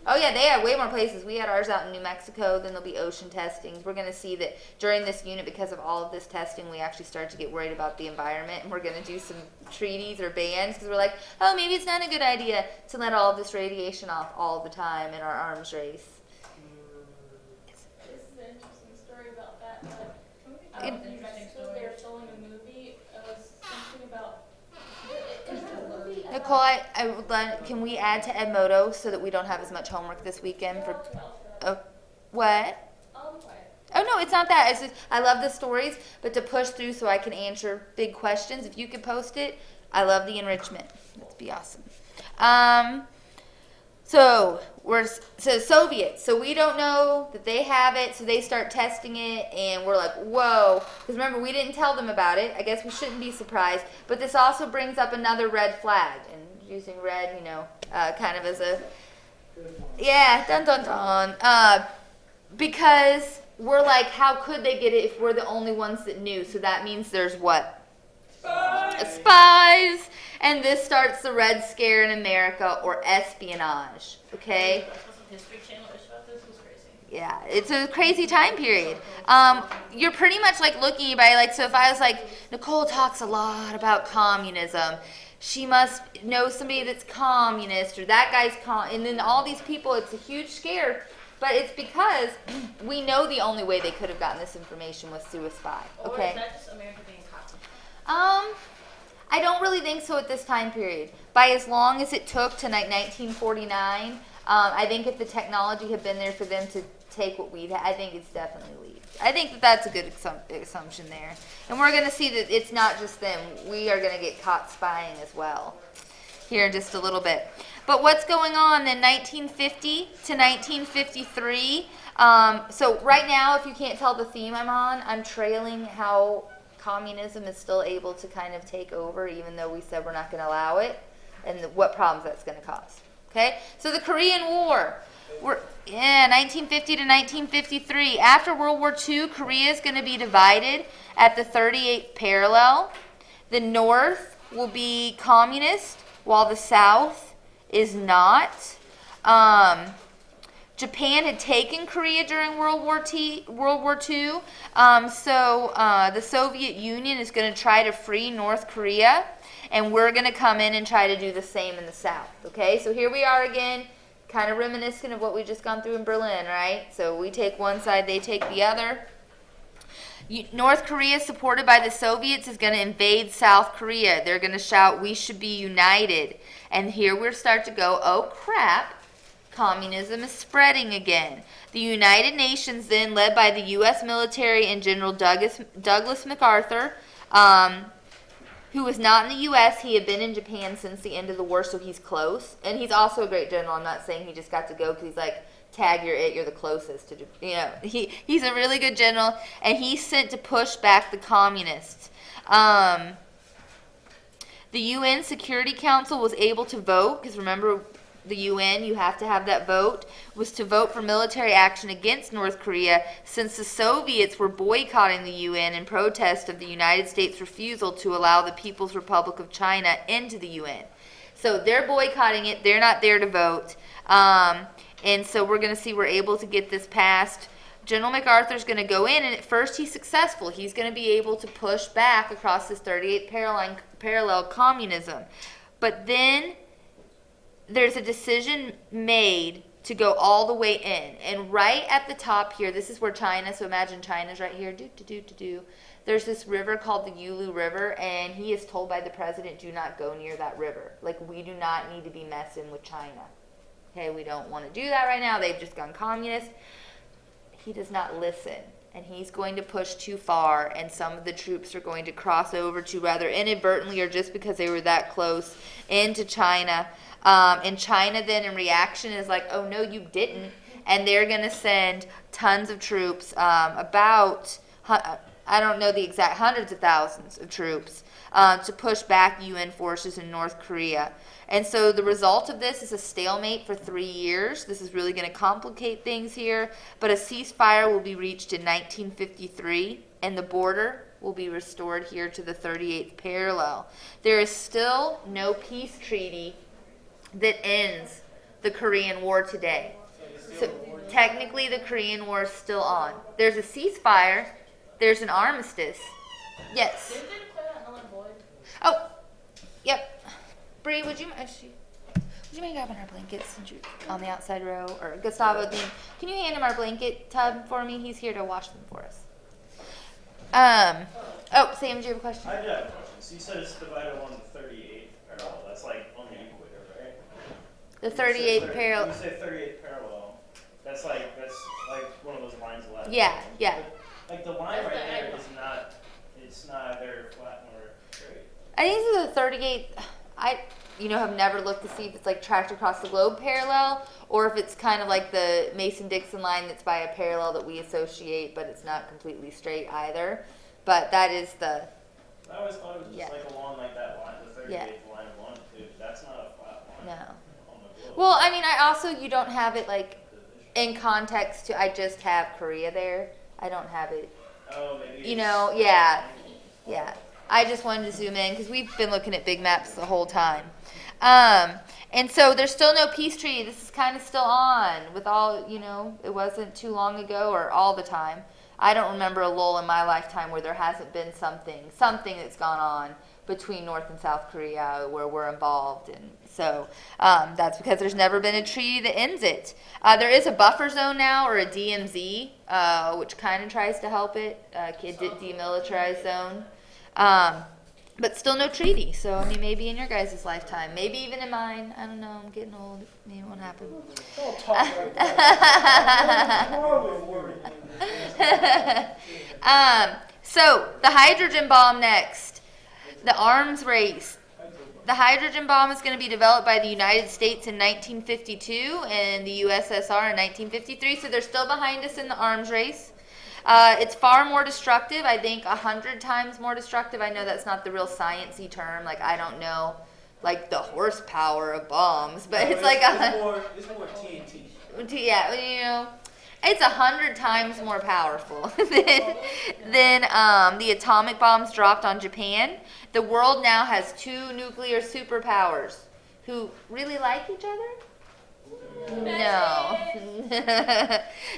Oh yeah, they have way more places. We had ours out in New Mexico. Then there'll be ocean testings. We're going to see that during this unit, because of all of this testing, we actually start to get worried about the environment, and we're going to do some treaties or bans because we're like, oh, maybe it's not a good idea to let all of this radiation off all the time in our arms race. This is an interesting story about that. But, It- New Mexico, they were filming a movie. It was something about. Is there a movie about- Nicole, I would like, can we add to Edmodo so that we don't have as much homework this weekend for? Oh, what? Oh no, it's not that. It's just, I love the stories, but to push through so I can answer big questions. If you could post it, I love the enrichment. That'd be awesome. So Soviets. So we don't know that they have it. So they start testing it, and we're like, whoa. Because remember, we didn't tell them about it. I guess we shouldn't be surprised. But this also brings up another red flag, and using red, kind of as a yeah, dun dun dun. Because we're like, how could they get it if we're the only ones that knew? So that means there's what? Spies. And this starts the Red Scare in America, or espionage. Okay? That's what some History Channel ish about this was crazy. Yeah, it's a crazy time period. You're pretty much like looking at anybody, like, so if I was like, Nicole talks a lot about communism, she must know somebody that's communist, or that guy's and then all these people, it's a huge scare. But it's because we know the only way they could have gotten this information was through a spy. Or Okay? is that just America being cocky? I don't really think so at this time period. By as long as it took to 1949, I think if the technology had been there for them to take what we'd had, I think it's definitely leaked. I think that that's a good assumption there. And we're going to see that it's not just them. We are going to get caught spying as well here in just a little bit. But what's going on in 1950 to 1953? So right now, if you can't tell the theme I'm on, I'm trailing how communism is still able to kind of take over, even though we said we're not going to allow it, and what problems that's going to cause. Okay, so the Korean War, 1950 to 1953. After World War II, Korea is going to be divided at the 38th parallel. The North will be communist, while the South is not. Japan had taken Korea during World War II. So the Soviet Union is going to try to free North Korea, and we're going to come in and try to do the same in the South. Okay, so here we are again, kind of reminiscent of what we just gone through in Berlin, right? So we take one side, they take the other. North Korea, supported by the Soviets, is going to invade South Korea. They're going to shout, "We should be united." And here we start to go, oh crap, communism is spreading again. The United Nations, then led by the U.S. military and General Douglas MacArthur, who was not in the U.S., he had been in Japan since the end of the war, so he's close. And he's also a great general. I'm not saying he just got to go because he's like, tag, you're the closest to, he's a really good general, and he's sent to push back the communists. The UN Security Council was able to vote, because remember, the UN, you have to have that vote, was to vote for military action against North Korea, since the Soviets were boycotting the UN in protest of the United States' refusal to allow the People's Republic of China into the UN. So they're boycotting it, they're not there to vote. And so we're going to see we're able to get this passed. General MacArthur's going to go in, and at first he's successful. He's going to be able to push back across this 38th parallel communism. But then there's a decision made to go all the way in. And right at the top here, this is where China, so imagine China's right here, there's this river called the Yulu River, and he is told by the president, do not go near that river. Like, we do not need to be messing with China. Okay, we don't want to do that right now. They've just gone communist. He does not listen, and he's going to push too far, and some of the troops are going to cross over to, rather inadvertently or just because they were that close, into China. And China then in reaction is like, oh no, you didn't. And they're going to send tons of troops, about I don't know the exact hundreds of thousands of troops to push back UN forces in North Korea. And so the result of this is a stalemate for 3 years. This is really going to complicate things here. But a ceasefire will be reached in 1953, and the border will be restored here to the 38th parallel. There is still no peace treaty that ends the Korean War today. So technically the Korean War is still on. There's a ceasefire. There's an armistice. Yes. Didn't they declare that null and void? Oh, yep. Bree, would you mind grabbing our blankets since you're on the outside row? Or Gustavo, can you hand him our blanket tub for me? He's here to wash them for us. Oh, Sam, do you have a question? I do have a question. So you said it's divided along the 38th parallel. That's like on the equator, right? The 38th When parallel. you say 38th parallel, that's like one of those lines left. Yeah, yeah. Like the line That's right the there angle. is not, it's not either flat nor straight. I think this is the 38th. I have never looked to see if it's like tracked across the globe parallel or if it's kind of like the Mason-Dixon line that's by a parallel that we associate, but it's not completely straight either. But that is the, I always thought it was just Yeah. like along like that line, the 38th Yeah. line of longitude. That's not a flat line no. on the globe. Well, I mean, you don't have it like in context to, I just have Korea there. I don't have it, Oh, maybe yeah. Yeah. I just wanted to zoom in because we've been looking at big maps the whole time. And so there's still no peace treaty. This is kind of still on with all, it wasn't too long ago or all the time. I don't remember a lull in my lifetime where there hasn't been something that's gone on between North and South Korea where we're involved. And so that's because there's never been a treaty that ends it. There is a buffer zone now, or a DMZ, which kind of tries to help it, demilitarized zone. But still no treaty. So, I mean, maybe in your guys' lifetime, maybe even in mine. I don't know. I'm getting old. Maybe it won't happen. Don't talk like that. So the hydrogen bomb next. The arms race. The hydrogen bomb is going to be developed by the United States in 1952 and the USSR in 1953. So they're still behind us in the arms race. It's far more destructive. I think 100 times more destructive. I know that's not the real sciencey term. Like, I don't know, like the horsepower of bombs, but it's like it's more TNT. yeah, it's 100 times more powerful than the atomic bombs dropped on Japan. The world now has 2 nuclear superpowers who really like each other. No.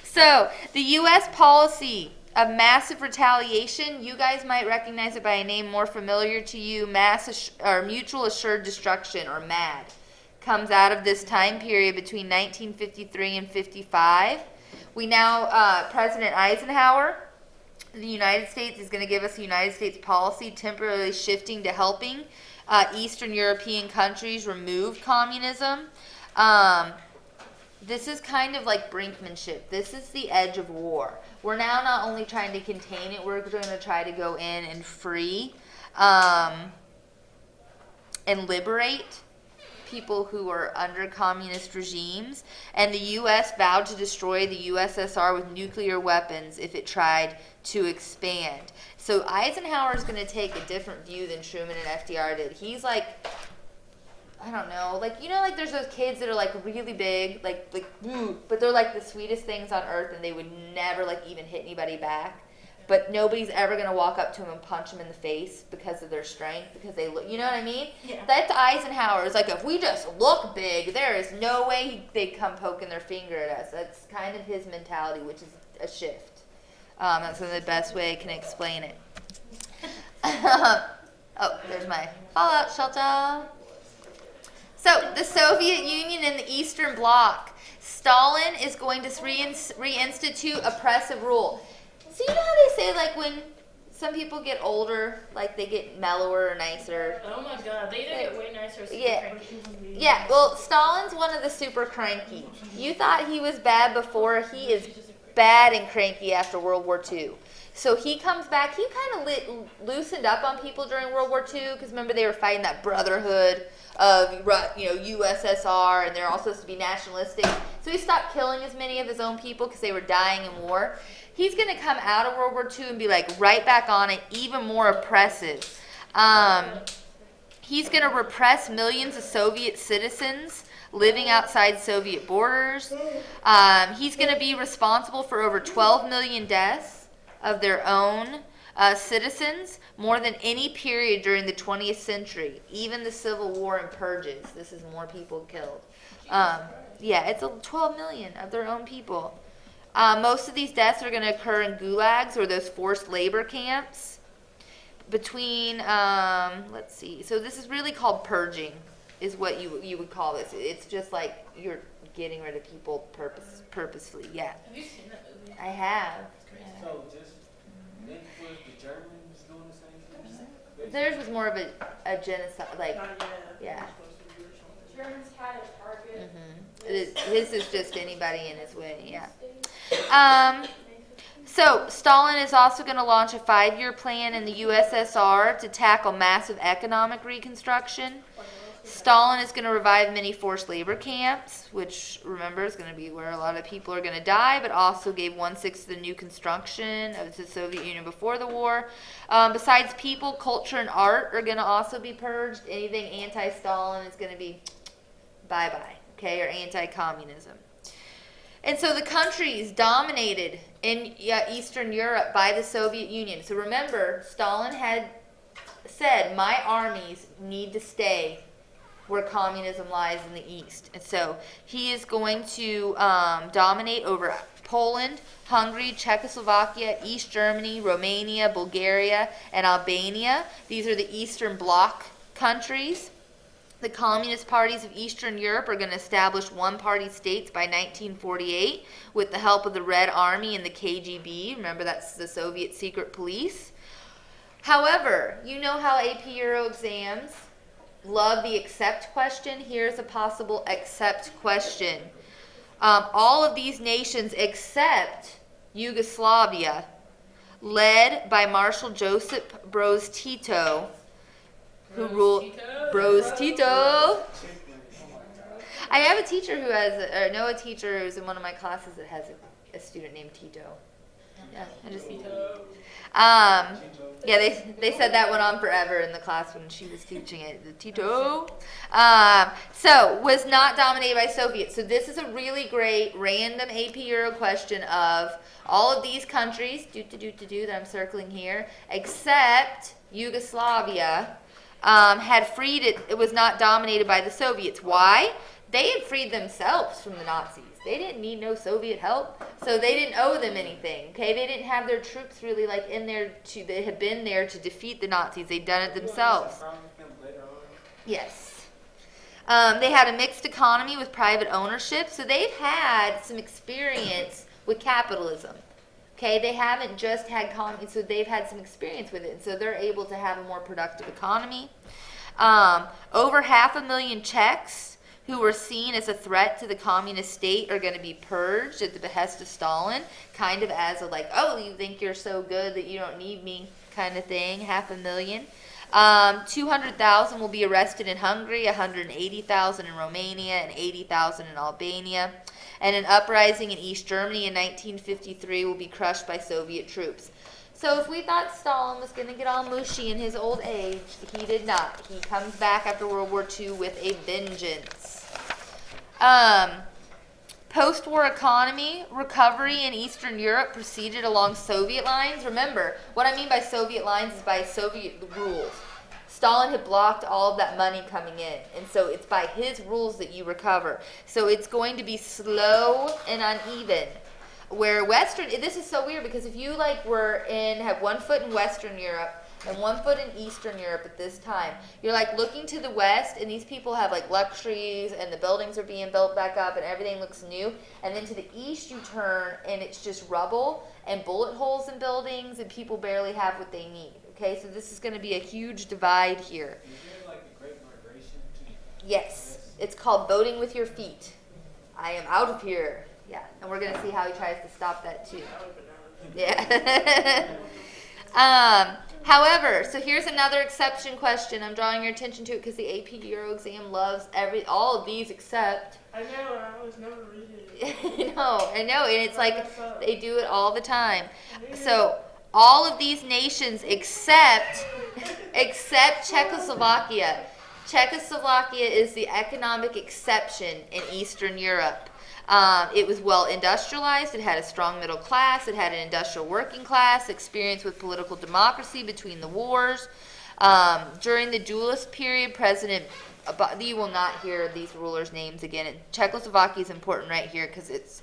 So, the U.S. policy of massive retaliation, you guys might recognize it by a name more familiar to you, Mutual Assured Destruction, or MAD, comes out of this time period between 1953 and 55. We now, President Eisenhower, the United States, is going to give us the United States policy temporarily shifting to helping Eastern European countries remove communism. This is kind of like brinkmanship. This is the edge of war. We're now not only trying to contain it, we're going to try to go in and free and liberate people who are under communist regimes. And the U.S. vowed to destroy the USSR with nuclear weapons if it tried to expand. So Eisenhower is going to take a different view than Truman and FDR did. He's like, I don't know, like, like there's those kids that are like really big, like, but they're like the sweetest things on earth, and they would never like even hit anybody back. But nobody's ever gonna walk up to them and punch them in the face because of their strength, because they look, you know what I mean? Yeah. That's Eisenhower. It's like, if we just look big, there is no way they'd come poking their finger at us. That's kind of his mentality, which is a shift. That's the best way I can explain it. Oh, there's my fallout shelter. So, the Soviet Union and the Eastern Bloc. Stalin is going to reinstitute oppressive rule. So, you know how they say, like, when some people get older, like, they get mellower or nicer? Oh my god, they either get way nicer or super Yeah. cranky. Yeah, well, Stalin's one of the super cranky. You thought he was bad before. He is bad and cranky after World War II. So he comes back. He kind of loosened up on people during World War II, because remember they were fighting that brotherhood of USSR, and they're all supposed to be nationalistic. So he stopped killing as many of his own people because they were dying in war. he's going to come out of World War II and be like right back on it, even more oppressive. He's going to repress millions of Soviet citizens living outside Soviet borders. He's going to be responsible for over 12 million deaths of their own citizens, more than any period during the 20th century, even the Civil War and purges. This is more people killed. Yeah, it's 12 million of their own people. Most of these deaths are going to occur in gulags, or those forced labor camps. Between, let's see, so this is really called purging, is what you would call this. It's just like you're getting rid of people purposefully. Yeah, Have you seen that movie? I have. So just, then was the Germans doing the same thing? Theirs was more of a genocide, like, yeah. Germans had a target. His is just anybody in his way, yeah. So Stalin is also going to launch a 5-year plan in the USSR to tackle massive economic reconstruction. Stalin is going to revive many forced labor camps, which, remember, is going to be where a lot of people are going to die, but also gave 1/6 of the new construction of the Soviet Union before the war. Besides, people, culture, and art are going to also be purged. Anything anti-Stalin is going to be bye-bye, okay, or anti-communism. And so the countries dominated in Eastern Europe by the Soviet Union. So remember, Stalin had said, my armies need to stay where communism lies in the East. And so he is going to dominate over Poland, Hungary, Czechoslovakia, East Germany, Romania, Bulgaria, and Albania. These are the Eastern Bloc countries. The Communist parties of Eastern Europe are going to establish one-party states by 1948 with the help of the Red Army and the KGB. Remember, that's the Soviet secret police. However, you know how AP Euro exams love the accept question? Here's a possible accept question. All of these nations except Yugoslavia, led by Marshal Josip Broz Tito, who ruled Broz Tito. I have a teacher who has, or know a teacher who's in one of my classes that has a student named Tito. Yeah, I just yeah, they said that went on forever in the class when she was teaching it. The Tito. So was not dominated by Soviets. So this is a really great random AP Euro question of all of these countries that I'm circling here, except Yugoslavia. Had freed it. It was not dominated by the Soviets. Why? They had freed themselves from the Nazis. They didn't need no Soviet help, so they didn't owe them anything. Okay, they didn't have their troops really like in there they had been there to defeat the Nazis. They'd done it themselves. Yes. They had a mixed economy with private ownership, so they've had some experience with capitalism. Okay, they haven't just had communism, so they've had some experience with it, and so they're able to have a more productive economy. Over 500,000 Czechs who were seen as a threat to the communist state are going to be purged at the behest of Stalin, kind of as a like, oh, you think you're so good that you don't need me kind of thing, 500,000. 200,000 will be arrested in Hungary, 180,000 in Romania, and 80,000 in Albania. And an uprising in East Germany in 1953 will be crushed by Soviet troops. So if we thought Stalin was going to get all mushy in his old age, he did not. He comes back after World War II with a vengeance. Post-war economy, recovery in Eastern Europe proceeded along Soviet lines. Remember, what I mean by Soviet lines is by Soviet rules. Stalin had blocked all of that money coming in, and so it's by his rules that you recover. So it's going to be slow and uneven. Where this is so weird because if you have 1 foot in Western Europe and 1 foot in Eastern Europe at this time, you're like looking to the west, and these people have like luxuries, and the buildings are being built back up, and everything looks new. And then to the east you turn, and it's just rubble and bullet holes in buildings, and people barely have what they need. Okay, so this is going to be a huge divide here. Is there like the Great Migration too? Yes, it's called voting with your feet. I am out of here. Yeah, and we're going to see how he tries to stop that too. Yeah. However, so here's another exception question. I'm drawing your attention to it because the AP Euro exam loves all of these except. I know, I was never reading it. I know, and it's like they do it all the time. So all of these nations except Czechoslovakia. Czechoslovakia is the economic exception in Eastern Europe. It was well industrialized, it had a strong middle class, it had an industrial working class, experience with political democracy between the wars. During the dualist period, you will not hear these rulers' names again. And Czechoslovakia is important right here because it's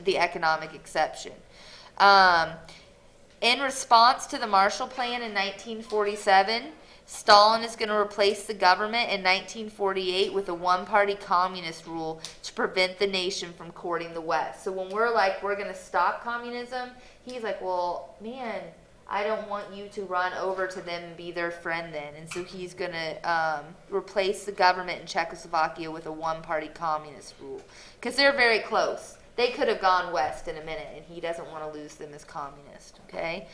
the economic exception. In response to the Marshall Plan in 1947, Stalin is going to replace the government in 1948 with a one-party communist rule to prevent the nation from courting the West. So when we're like, we're going to stop communism, he's like, well, man, I don't want you to run over to them and be their friend then. And so he's going to replace the government in Czechoslovakia with a one-party communist rule because they're very close. They could have gone west in a minute, and he doesn't want to lose them as communist, okay?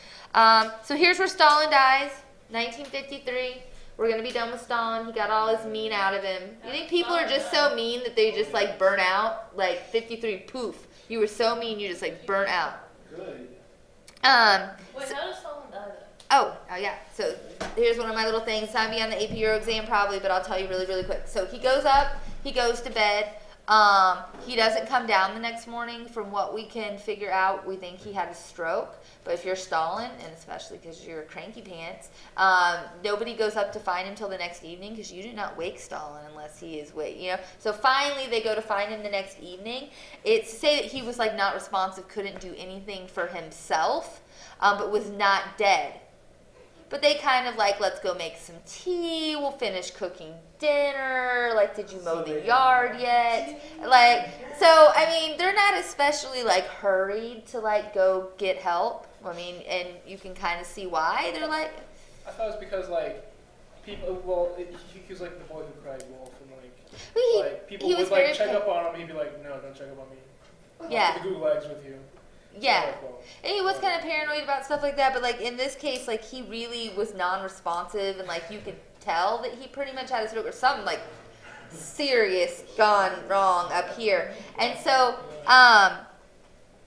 So here's where Stalin dies. 1953, we're going to be done with Stalin. He got all his mean out of him. You think people are just so mean that they just like burn out? Like 53, poof. You were so mean, you just like burn out. Good. Wait, how does Stalin die though? Oh yeah. So here's one of my little things. It's not be on the AP Euro exam probably, but I'll tell you really, really quick. So he goes up, he goes to bed. He doesn't come down the next morning. From what we can figure out, we think he had a stroke. But if you're Stalin, and especially because you're cranky pants, nobody goes up to find him till the next evening because you do not wake Stalin unless he is awake. So finally they go to find him the next evening. It's to say that he was like not responsive, couldn't do anything for himself, but was not dead. But they kind of like, let's go make some tea, we'll finish cooking dinner, like, did you mow the yard yet? Like, so, I mean, they're not especially, like, hurried to, like, go get help. I mean, and you can kind of see why. They're like... I thought it was because, like, people, well, he was like the boy who cried wolf, and, like people would, like, check up on him, he'd be like, no, don't check up on me. Yeah. The gulags with you. Yeah, and he was kind of paranoid about stuff like that, but like in this case, like he really was non-responsive, and like you could tell that he pretty much had a stroke or something like serious gone wrong up here. And so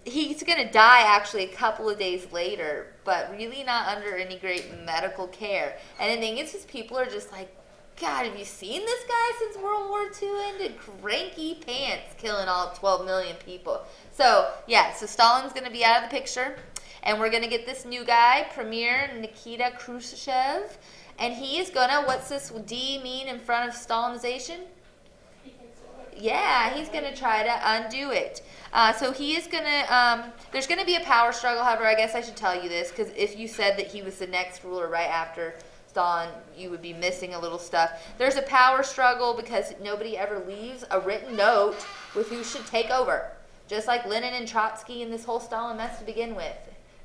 he's gonna die actually a couple of days later, but really not under any great medical care. And the thing is, people are just like, God, have you seen this guy since World War II ended? Cranky pants, killing all 12 million people. So, yeah, so Stalin's going to be out of the picture, and we're going to get this new guy, Premier Nikita Khrushchev, and he is going to, what's this D mean in front of Stalinization? Yeah, he's going to try to undo it. So he is going to, there's going to be a power struggle, however, I guess I should tell you this, because if you said that he was the next ruler right after Stalin, you would be missing a little stuff. There's a power struggle because nobody ever leaves a written note with who should take over. Just like Lenin and Trotsky and this whole Stalin mess to begin with.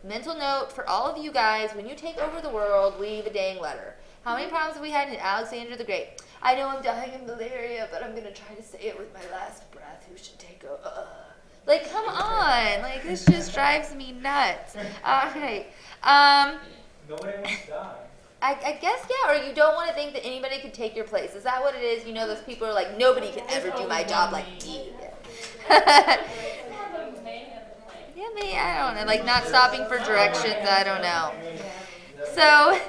Mental note for all of you guys, when you take over the world, leave a dang letter. How many problems have we had in Alexander the Great? I know I'm dying of malaria, but I'm going to try to say it with my last breath. Who should take over? Like, come on. Like, this just drives me nuts. All right. Nobody wants to die. I guess, yeah, or you don't want to think that anybody could take your place. Is that what it is? You know, those people are like, nobody can ever do my job like me. Yeah, maybe, I don't know. Like, not stopping for directions, I don't know. So,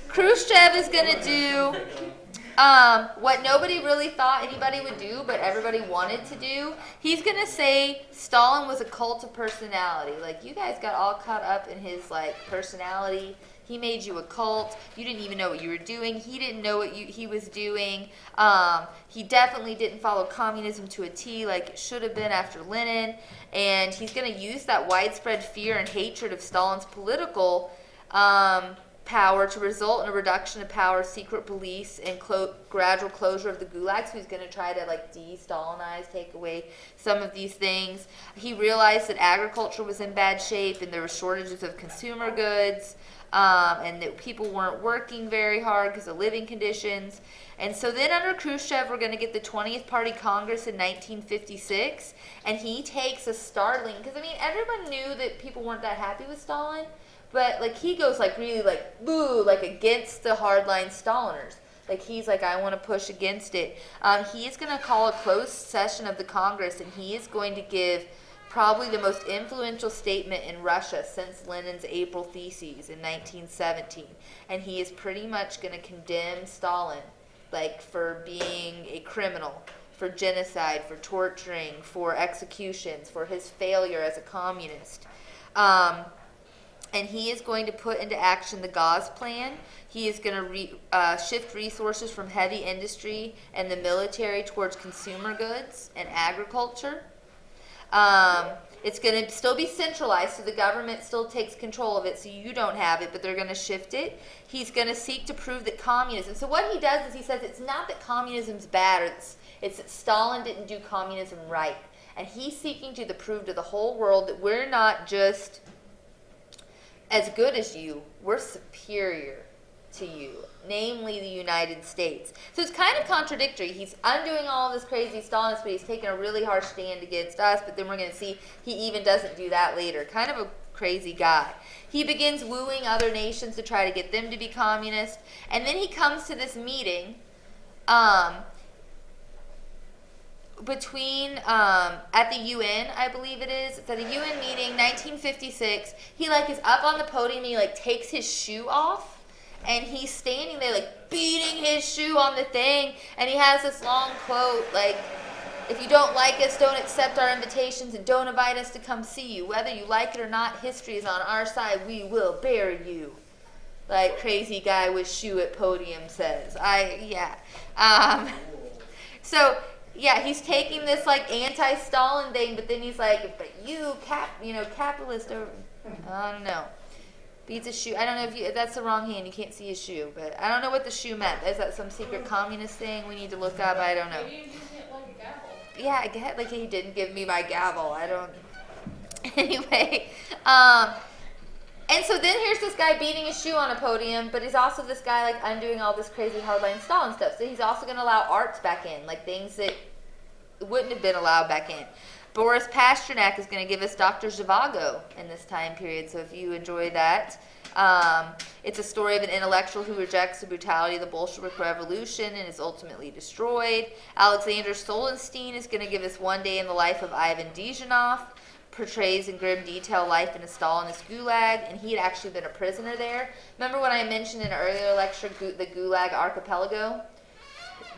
Khrushchev is going to do what nobody really thought anybody would do, but everybody wanted to do. He's going to say Stalin was a cult of personality. Like, you guys got all caught up in his, like, personality. He made you a cult. You didn't even know what you were doing. He didn't know what he was doing. He definitely didn't follow communism to a T like it should have been after Lenin. And he's going to use that widespread fear and hatred of Stalin's political power to result in a reduction of power, secret police, and gradual closure of the gulags. So he's going to try to like de-Stalinize, take away some of these things. He realized that agriculture was in bad shape and there were shortages of consumer goods. And that people weren't working very hard because of living conditions. And so then under Khrushchev, we're going to get the 20th Party Congress in 1956, and he takes a startling, because I mean, everyone knew that people weren't that happy with Stalin, But like he goes like really like boo, like against the hardline Staliners. Like he's like, I want to push against it. He is going to call a closed session of the Congress, and he is going to give probably the most influential statement in Russia since Lenin's April Theses in 1917. And he is pretty much going to condemn Stalin, like for being a criminal, for genocide, for torturing, for executions, for his failure as a communist. And he is going to put into action the Gauss Plan. He is going to shift resources from heavy industry and the military towards consumer goods and agriculture. It's going to still be centralized, so the government still takes control of it, so you don't have it, but they're going to shift it. He's going to seek to prove that communism. So what he does is he says it's not that communism's bad, or it's that Stalin didn't do communism right. And he's seeking to prove to the whole world that we're not just as good as you, we're superior to you, namely the United States. So it's kind of contradictory. He's undoing all of this crazy Stalinist, but he's taking a really harsh stand against us, but then we're going to see he even doesn't do that later. Kind of a crazy guy. He begins wooing other nations to try to get them to be communist, and then he comes to this meeting between at the UN, I believe it is. It's at a UN meeting, 1956. He like is up on the podium and he like takes his shoe off, and he's standing there like beating his shoe on the thing, and he has this long quote like, if you don't like us, don't accept our invitations, and don't invite us to come see you. Whether you like it or not, history is on our side. We will bury you. Like crazy guy with shoe at podium says. So yeah, he's taking this like anti-Stalin thing, but then he's like, but you capitalist over, I don't know. Beats a shoe. I don't know if that's the wrong hand. You can't see his shoe, but I don't know what the shoe meant. Is that some secret communist thing we need to look up? I don't know. Maybe you just get like a gavel. Yeah, I get like he didn't give me my gavel. I don't. Anyway, and so then here's this guy beating his shoe on a podium, but he's also this guy like undoing all this crazy hardline Stalin stuff. So he's also going to allow arts back in, like things that wouldn't have been allowed back in. Boris Pasternak is going to give us Dr. Zhivago in this time period, so if you enjoy that. It's a story of an intellectual who rejects the brutality of the Bolshevik Revolution and is ultimately destroyed. Alexander Solenstein is going to give us One Day in the Life of Ivan Dezhnev, portrays in grim detail life in a Stalinist gulag, and he had actually been a prisoner there. Remember when I mentioned in an earlier lecture the Gulag Archipelago?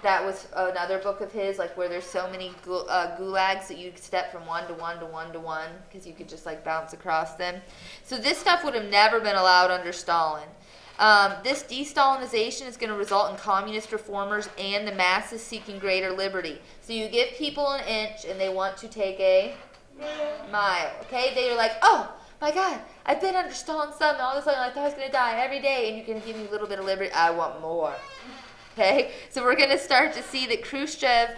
That was another book of his, like where there's so many gulags that you step from one to one to one to one because you could just like bounce across them. So this stuff would have never been allowed under Stalin. This de-Stalinization is going to result in communist reformers and the masses seeking greater liberty. So you give people an inch and they want to take a mile. Okay, they're like, oh my God, I've been under Stalin's thumb and all of a sudden I thought I was going to die every day, and you're going to give me a little bit of liberty. I want more. Okay, so we're going to start to see that Khrushchev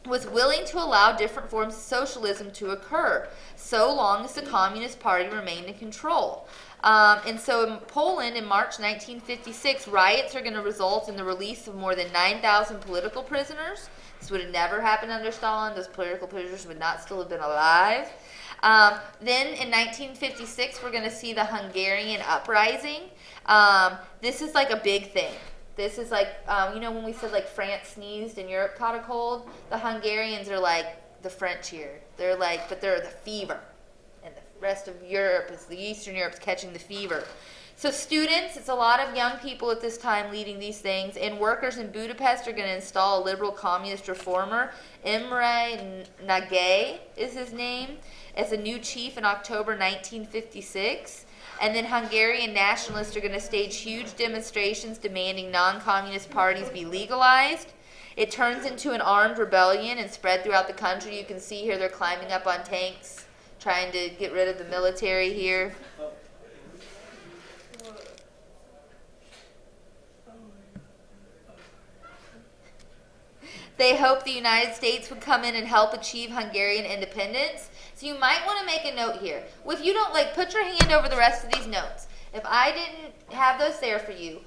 was willing to allow different forms of socialism to occur, so long as the Communist Party remained in control. And so in Poland in March 1956, riots are going to result in the release of more than 9,000 political prisoners. This would have never happened under Stalin. Those political prisoners would not still have been alive. Then in 1956, we're going to see the Hungarian uprising. This is like a big thing. This is like, when we said like France sneezed and Europe caught a cold, the Hungarians are like the French here. They're like, but they're the fever. And the rest of Europe, the Eastern Europe's catching the fever. So students, it's a lot of young people at this time leading these things, and workers in Budapest are going to install a liberal communist reformer. Imre Nagy is his name, as a new chief in October 1956. And then Hungarian nationalists are going to stage huge demonstrations demanding non-communist parties be legalized. It turns into an armed rebellion and spread throughout the country. You can see here they're climbing up on tanks, trying to get rid of the military here. They hoped the United States would come in and help achieve Hungarian independence. So you might want to make a note here. If you don't, put your hand over the rest of these notes. If I didn't have those there for you,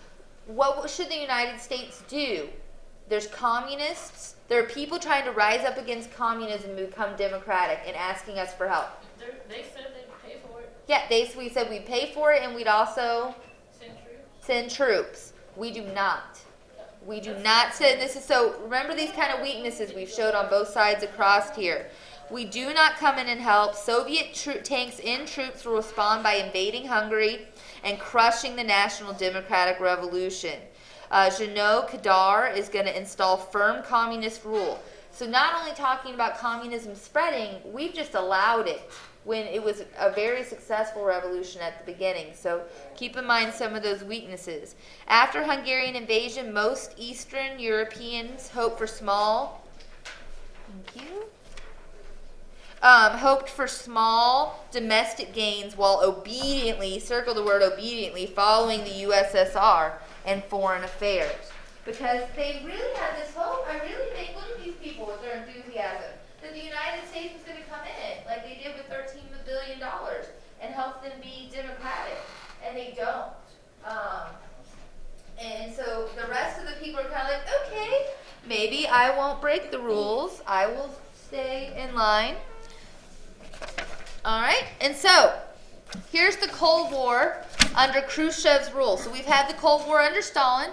what should the United States do? There's communists. There are people trying to rise up against communism and become democratic and asking us for help. They said they'd pay for it. Yeah, we said we'd pay for it and we'd also Send troops. send troops. We do not. We do not send, this is, so remember these kind of weaknesses we've showed on both sides across here. We do not come in and help. Soviet tanks and troops will respond by invading Hungary and crushing the National Democratic Revolution. Jeannot Kadar is going to install firm communist rule. So not only talking about communism spreading, we've just allowed it when it was a very successful revolution at the beginning. So keep in mind some of those weaknesses. After Hungarian invasion, most Eastern Europeans hoped for small, hoped for small domestic gains while obediently, circle the word obediently, following the USSR in foreign affairs. Because they really had this hope. I really think, look at these people with their enthusiasm, that the United States was going to come in like they did with $13 billion and help them be democratic. And they don't. And so the rest of the people are kind of like, okay, maybe I won't break the rules. I will stay in line. All right, and so here's the Cold War under Khrushchev's rule. So we've had the Cold War under Stalin.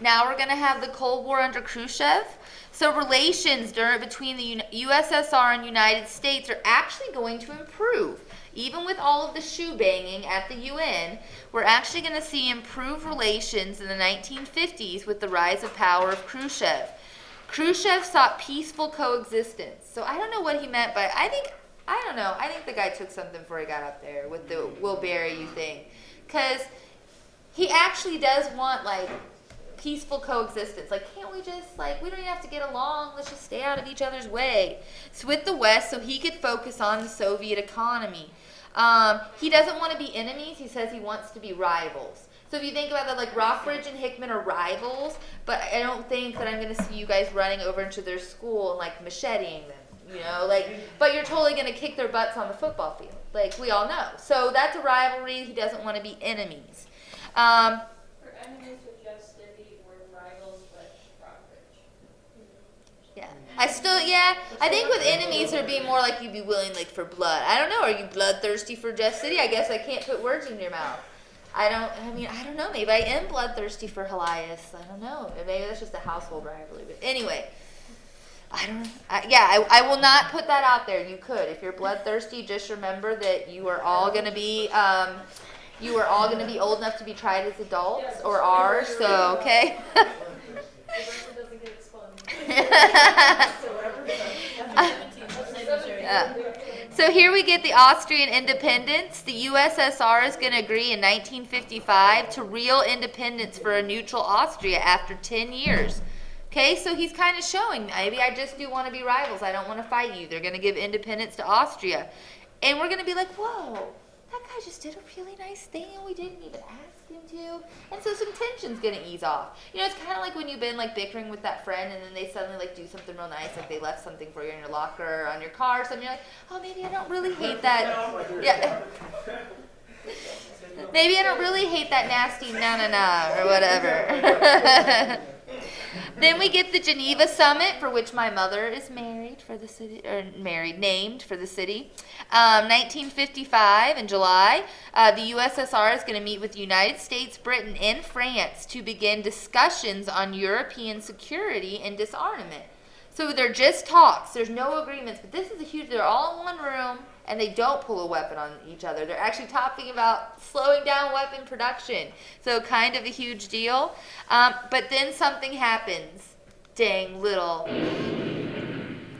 Now we're going to have the Cold War under Khrushchev. So relations between the USSR and United States are actually going to improve. Even with all of the shoe banging at the UN, we're actually going to see improved relations in the 1950s with the rise of power of Khrushchev. Khrushchev sought peaceful coexistence. So I don't know what he meant by, I think the guy took something before he got up there with the "we'll bury you" thing. Because he actually does want, like, peaceful coexistence. Like, can't we just, like, we don't even have to get along. Let's just stay out of each other's way. So with the West, so he could focus on the Soviet economy. He doesn't want to be enemies. He says he wants to be rivals. So if you think about that, like, Rockbridge and Hickman are rivals, but I don't think that I'm going to see you guys running over into their school and, like, macheteing them. You know, like, but you're totally going to kick their butts on the football field. Like, we all know. So that's a rivalry. He doesn't want to be enemies. We're enemies with Jeff City, we're rivals with Rockbridge. Yeah. I think with enemies there'd be more like you'd be willing, like, for blood. I don't know. Are you bloodthirsty for Jeff City? I guess I can't put words in your mouth. I don't know. Maybe I am bloodthirsty for Helias. I don't know. Maybe that's just a household rivalry. But anyway. I will not put that out there. You could. If you're bloodthirsty, just remember that you are all going to be old enough to be tried as adults, or are, so, okay? Doesn't get So here we get the Austrian independence. The USSR is going to agree in 1955 to real independence for a neutral Austria after 10 years. Okay, so he's kind of showing, maybe I just do want to be rivals. I don't want to fight you. They're going to give independence to Austria. And we're going to be like, whoa, that guy just did a really nice thing and we didn't even ask him to. And so some tension's going to ease off. You know, it's kind of like when you've been, like, bickering with that friend and then they suddenly, like, do something real nice, like they left something for you in your locker or on your car or something. You're like, oh, maybe I don't really hate that. Yeah. Maybe I don't really hate that nasty na-na-na or whatever. Then we get the Geneva Summit, for which my mother is named for the city. 1955 in July, the USSR is going to meet with the United States, Britain, and France to begin discussions on European security and disarmament. So they're just talks. There's no agreements, but this is a huge. They're all in one room, and they don't pull a weapon on each other. They're actually talking about slowing down weapon production. So kind of a huge deal. But then something happens. Dang little.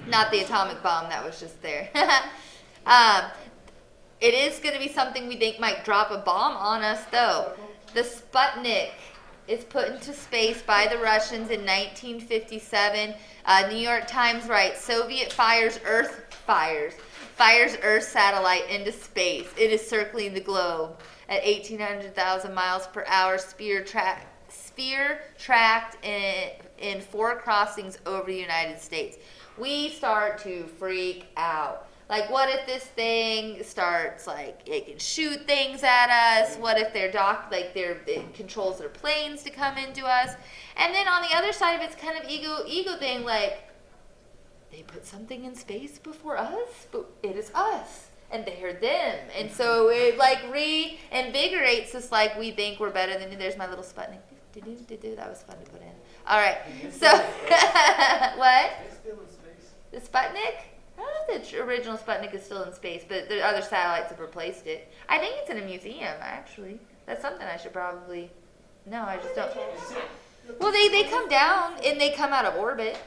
Not the atomic bomb that was just there. It is going to be something we think might drop a bomb on us, though. The Sputnik is put into space by the Russians in 1957. New York Times writes, Soviet fires Earth satellite into space. It is circling the globe at 1,800,000 miles per hour, spear tracked in 4 crossings over the United States. We start to freak out. Like, what if this thing starts, like, it can shoot things at us? What if it controls their planes to come into us? And then on the other side of it's kind of ego thing, like, they put something in space before us, but it is us. and they're them. And so it like reinvigorates us like we think we're better than you. There's my little Sputnik. That was fun to put in. All right. So what? It's still in space. The Sputnik? I don't know if the original Sputnik is still in space, but the other satellites have replaced it. I think it's in a museum, actually. That's something I should probably... No, I just don't... Well, they come down and they come out of orbit.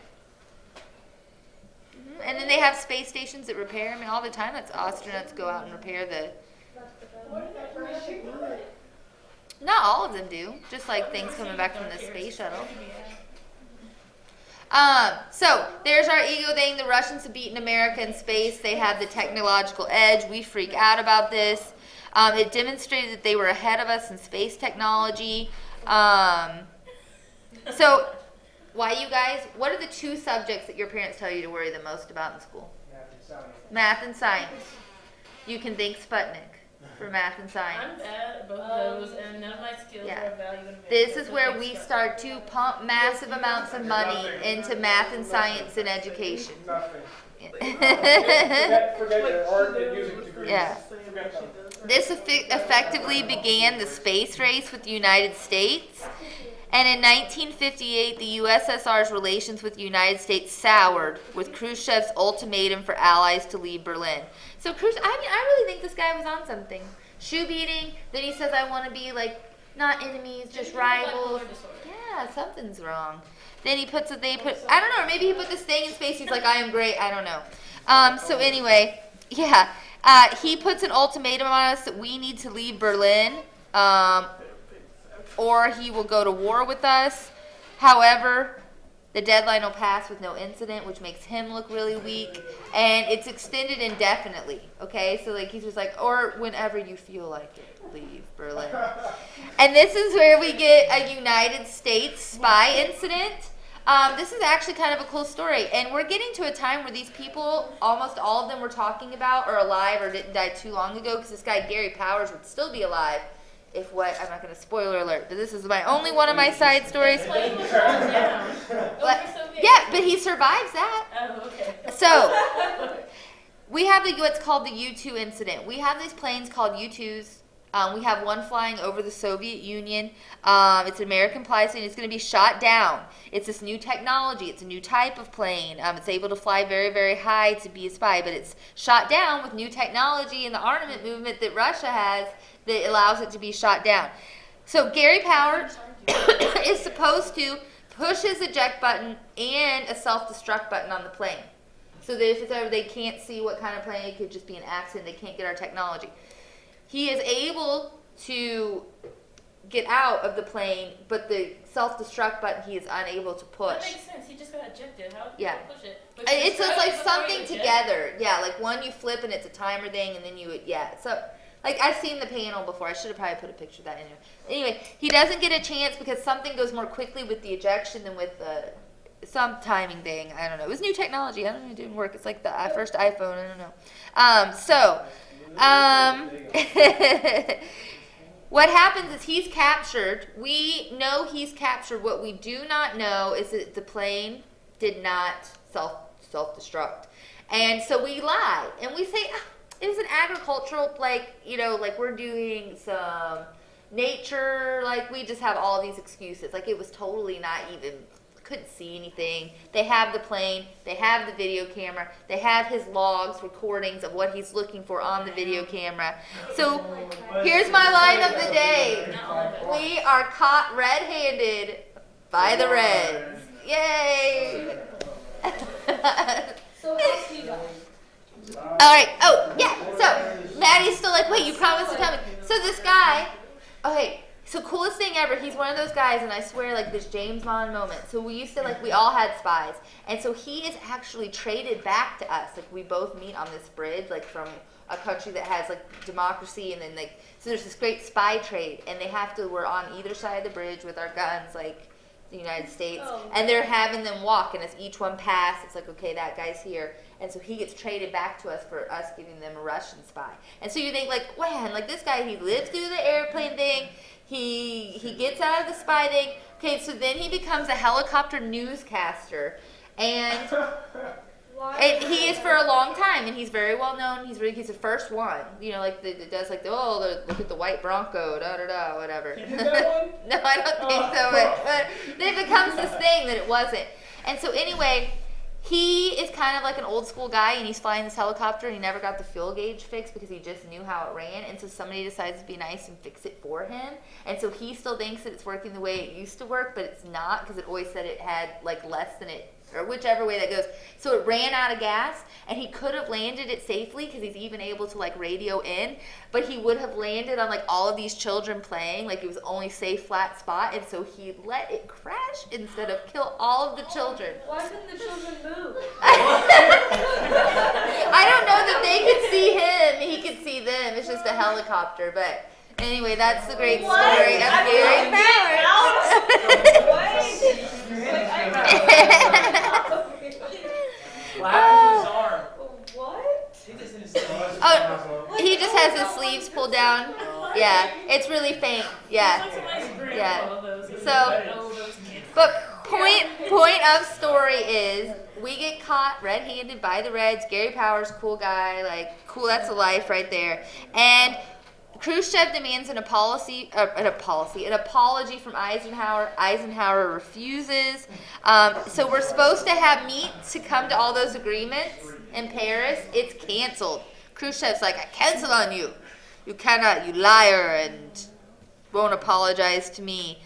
And then they have space stations that repair. I mean, all the time that's astronauts go out and repair the... Not all of them do. Just like things coming back from the space shuttle. So there's our ego thing. The Russians have beaten America in space. They have the technological edge. We freak out about this. It demonstrated that they were ahead of us in space technology. So why you guys, what are the 2 subjects that your parents tell you to worry the most about in school? Math and science. You can thank Sputnik for math and science. I'm bad at both of those, and none of my skills Yeah. are valued. This is where we start to pump massive amounts of money into math and science and education. Nothing. Yeah. Forget your art and music degrees. Yeah. Forget them. This effectively began the space race with the United States. And in 1958, the USSR's relations with the United States soured with Khrushchev's ultimatum for allies to leave Berlin. So Khrushchev, I really think this guy was on something. Shoe beating, then he says, I want to be like, not enemies, just rivals. Yeah, something's wrong. Then I don't know, maybe he put this thing in space, he's like, I am great, I don't know. So anyway, yeah, he puts an ultimatum on us that we need to leave Berlin, or he will go to war with us. However, the deadline will pass with no incident, which makes him look really weak, and it's extended indefinitely, okay? So, like, he's just like, or whenever you feel like it, leave Berlin. And this is where we get a United States spy incident. This is actually kind of a cool story, and we're getting to a time where these people, almost all of them we're talking about, are alive or didn't die too long ago, because this guy, Gary Powers, would still be alive. I'm not going to spoiler alert, but this is my only one of my side stories. Like, he was shot down. Yeah, but he survives that. Oh, okay. So, we have what's called the U-2 incident. We have these planes called U-2s. We have one flying over the Soviet Union. It's an American plane. It's going to be shot down. It's this new technology. It's a new type of plane. It's able to fly very, very high to be a spy, but it's shot down with new technology and the armament movement that Russia has that allows it to be shot down. So Gary Powers is supposed to push his eject button and a self-destruct button on the plane. So that if it's ever they can't see what kind of plane, it could just be an accident. They can't get our technology. He is able to get out of the plane, but the self-destruct button he is unable to push. That makes sense. He just got ejected. How did Yeah. he push it? It's just like something together. Yeah, like one you flip and it's a timer thing, and then So, like, I've seen the panel before. I should have probably put a picture of that in here. Anyway, he doesn't get a chance because something goes more quickly with the ejection than with some timing thing. I don't know. It was new technology. I don't know. It didn't work. It's like the first iPhone. I don't know. What happens is he's captured. We know he's captured. What we do not know is that the plane did not self-destruct. And so we lie. And we say, it was an agricultural, like we're doing some nature, like we just have all these excuses. Like it was totally not even, couldn't see anything. They have the plane, they have the video camera, they have his logs, recordings of what he's looking for on the video camera. So here's my line of the day. We are caught red-handed by the Reds. Yay! So how's he going? All right. Oh, yeah. So Maddie's still like, wait, you promised to tell me. So this guy, okay. So coolest thing ever. He's one of those guys, and I swear, like this James Bond moment. So we used to we all had spies, and so he is actually traded back to us. Like we both meet on this bridge, like from a country that has like democracy, and then so there's this great spy trade, and we're on either side of the bridge with our guns, like the United States, and they're having them walk, and as each one pass, it's like, okay, that guy's here. And so he gets traded back to us for us giving them a Russian spy. And so you think, like, man, like this guy, he lived through the airplane thing. He gets out of the spy thing. Okay, so then he becomes a helicopter newscaster. And He is for a long time, and he's very well known. He's the first one, like that does like look at the white Bronco, da da da, whatever. He did that one? No, I don't think so, but it becomes this thing that it wasn't. And so anyway, he is kind of like an old school guy, and he's flying this helicopter, and he never got the fuel gauge fixed because he just knew how it ran, and so somebody decides to be nice and fix it for him, and so he still thinks that it's working the way it used to work, but it's not, because it always said it had like less than it, or whichever way that goes. So it ran out of gas, and he could have landed it safely because he's even able to like radio in, but he would have landed on like all of these children playing, like it was only safe flat spot, and so he let it crash instead of kill all of the children. Why couldn't the children move? I don't know that they could see him, he could see them, it's just a helicopter, but anyway, that's the great story of Gary Powers. What? Oh, he just has his sleeves pulled down. Yeah, it's really faint. Yeah. So, but point of story is we get caught red-handed by the Reds. Gary Powers, cool guy, like cool. That's a life right there. And Khrushchev demands an apology from Eisenhower. Eisenhower refuses. So we're supposed to have meet to come to all those agreements in Paris. It's canceled. Khrushchev's like, I cancel on you. You cannot, you liar, and won't apologize to me.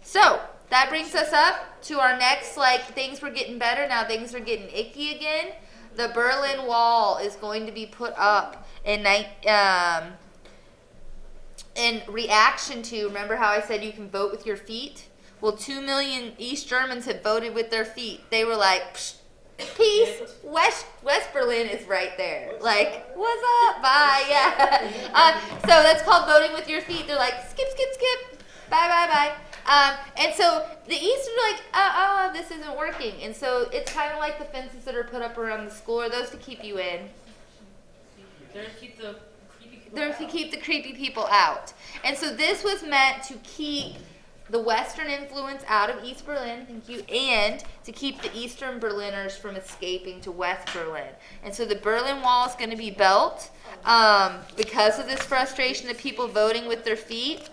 So that brings us up to our next, things were getting better. Now things are getting icky again. The Berlin Wall is going to be put up in reaction to, remember how I said you can vote with your feet? Well, 2 million East Germans have voted with their feet. They were like, peace, West Berlin is right there. Like, what's up? Bye, yeah. So that's called voting with your feet. They're like, skip, skip, skip, bye, bye, bye. And so the East are like, this isn't working. And so it's kind of like the fences that are put up around the school. Are those to keep you in? They're to keep the creepy people They're out. to keep the creepy people out. And so this was meant to keep the Western influence out of East Berlin, thank you, and to keep the Eastern Berliners from escaping to West Berlin. And so the Berlin Wall is going to be built because of this frustration of people voting with their feet.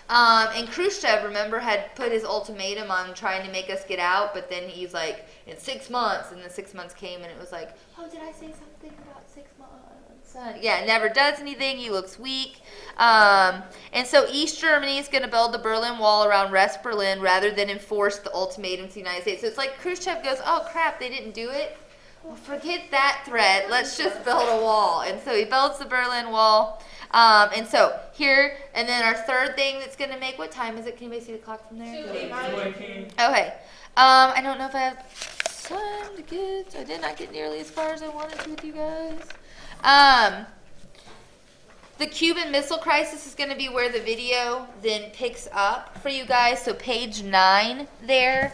And Khrushchev, remember, had put his ultimatum on trying to make us get out, but then he's like, in 6 months, and the 6 months came, and it was like, oh, did I say something about 6 months? Yeah, never does anything. He looks weak. And so East Germany is going to build the Berlin Wall around West Berlin rather than enforce the ultimatum to the United States. So it's like Khrushchev goes, oh, crap, they didn't do it? Well, forget that threat. Let's just build a wall. And so he builds the Berlin Wall. And so here, and then our third thing that's going to make, what time is it? Can anybody see the clock from there? 2:18. Okay. I don't know if I have time to get, I did not get nearly as far as I wanted to with you guys. The Cuban Missile Crisis is going to be where the video then picks up for you guys. So page 9 there.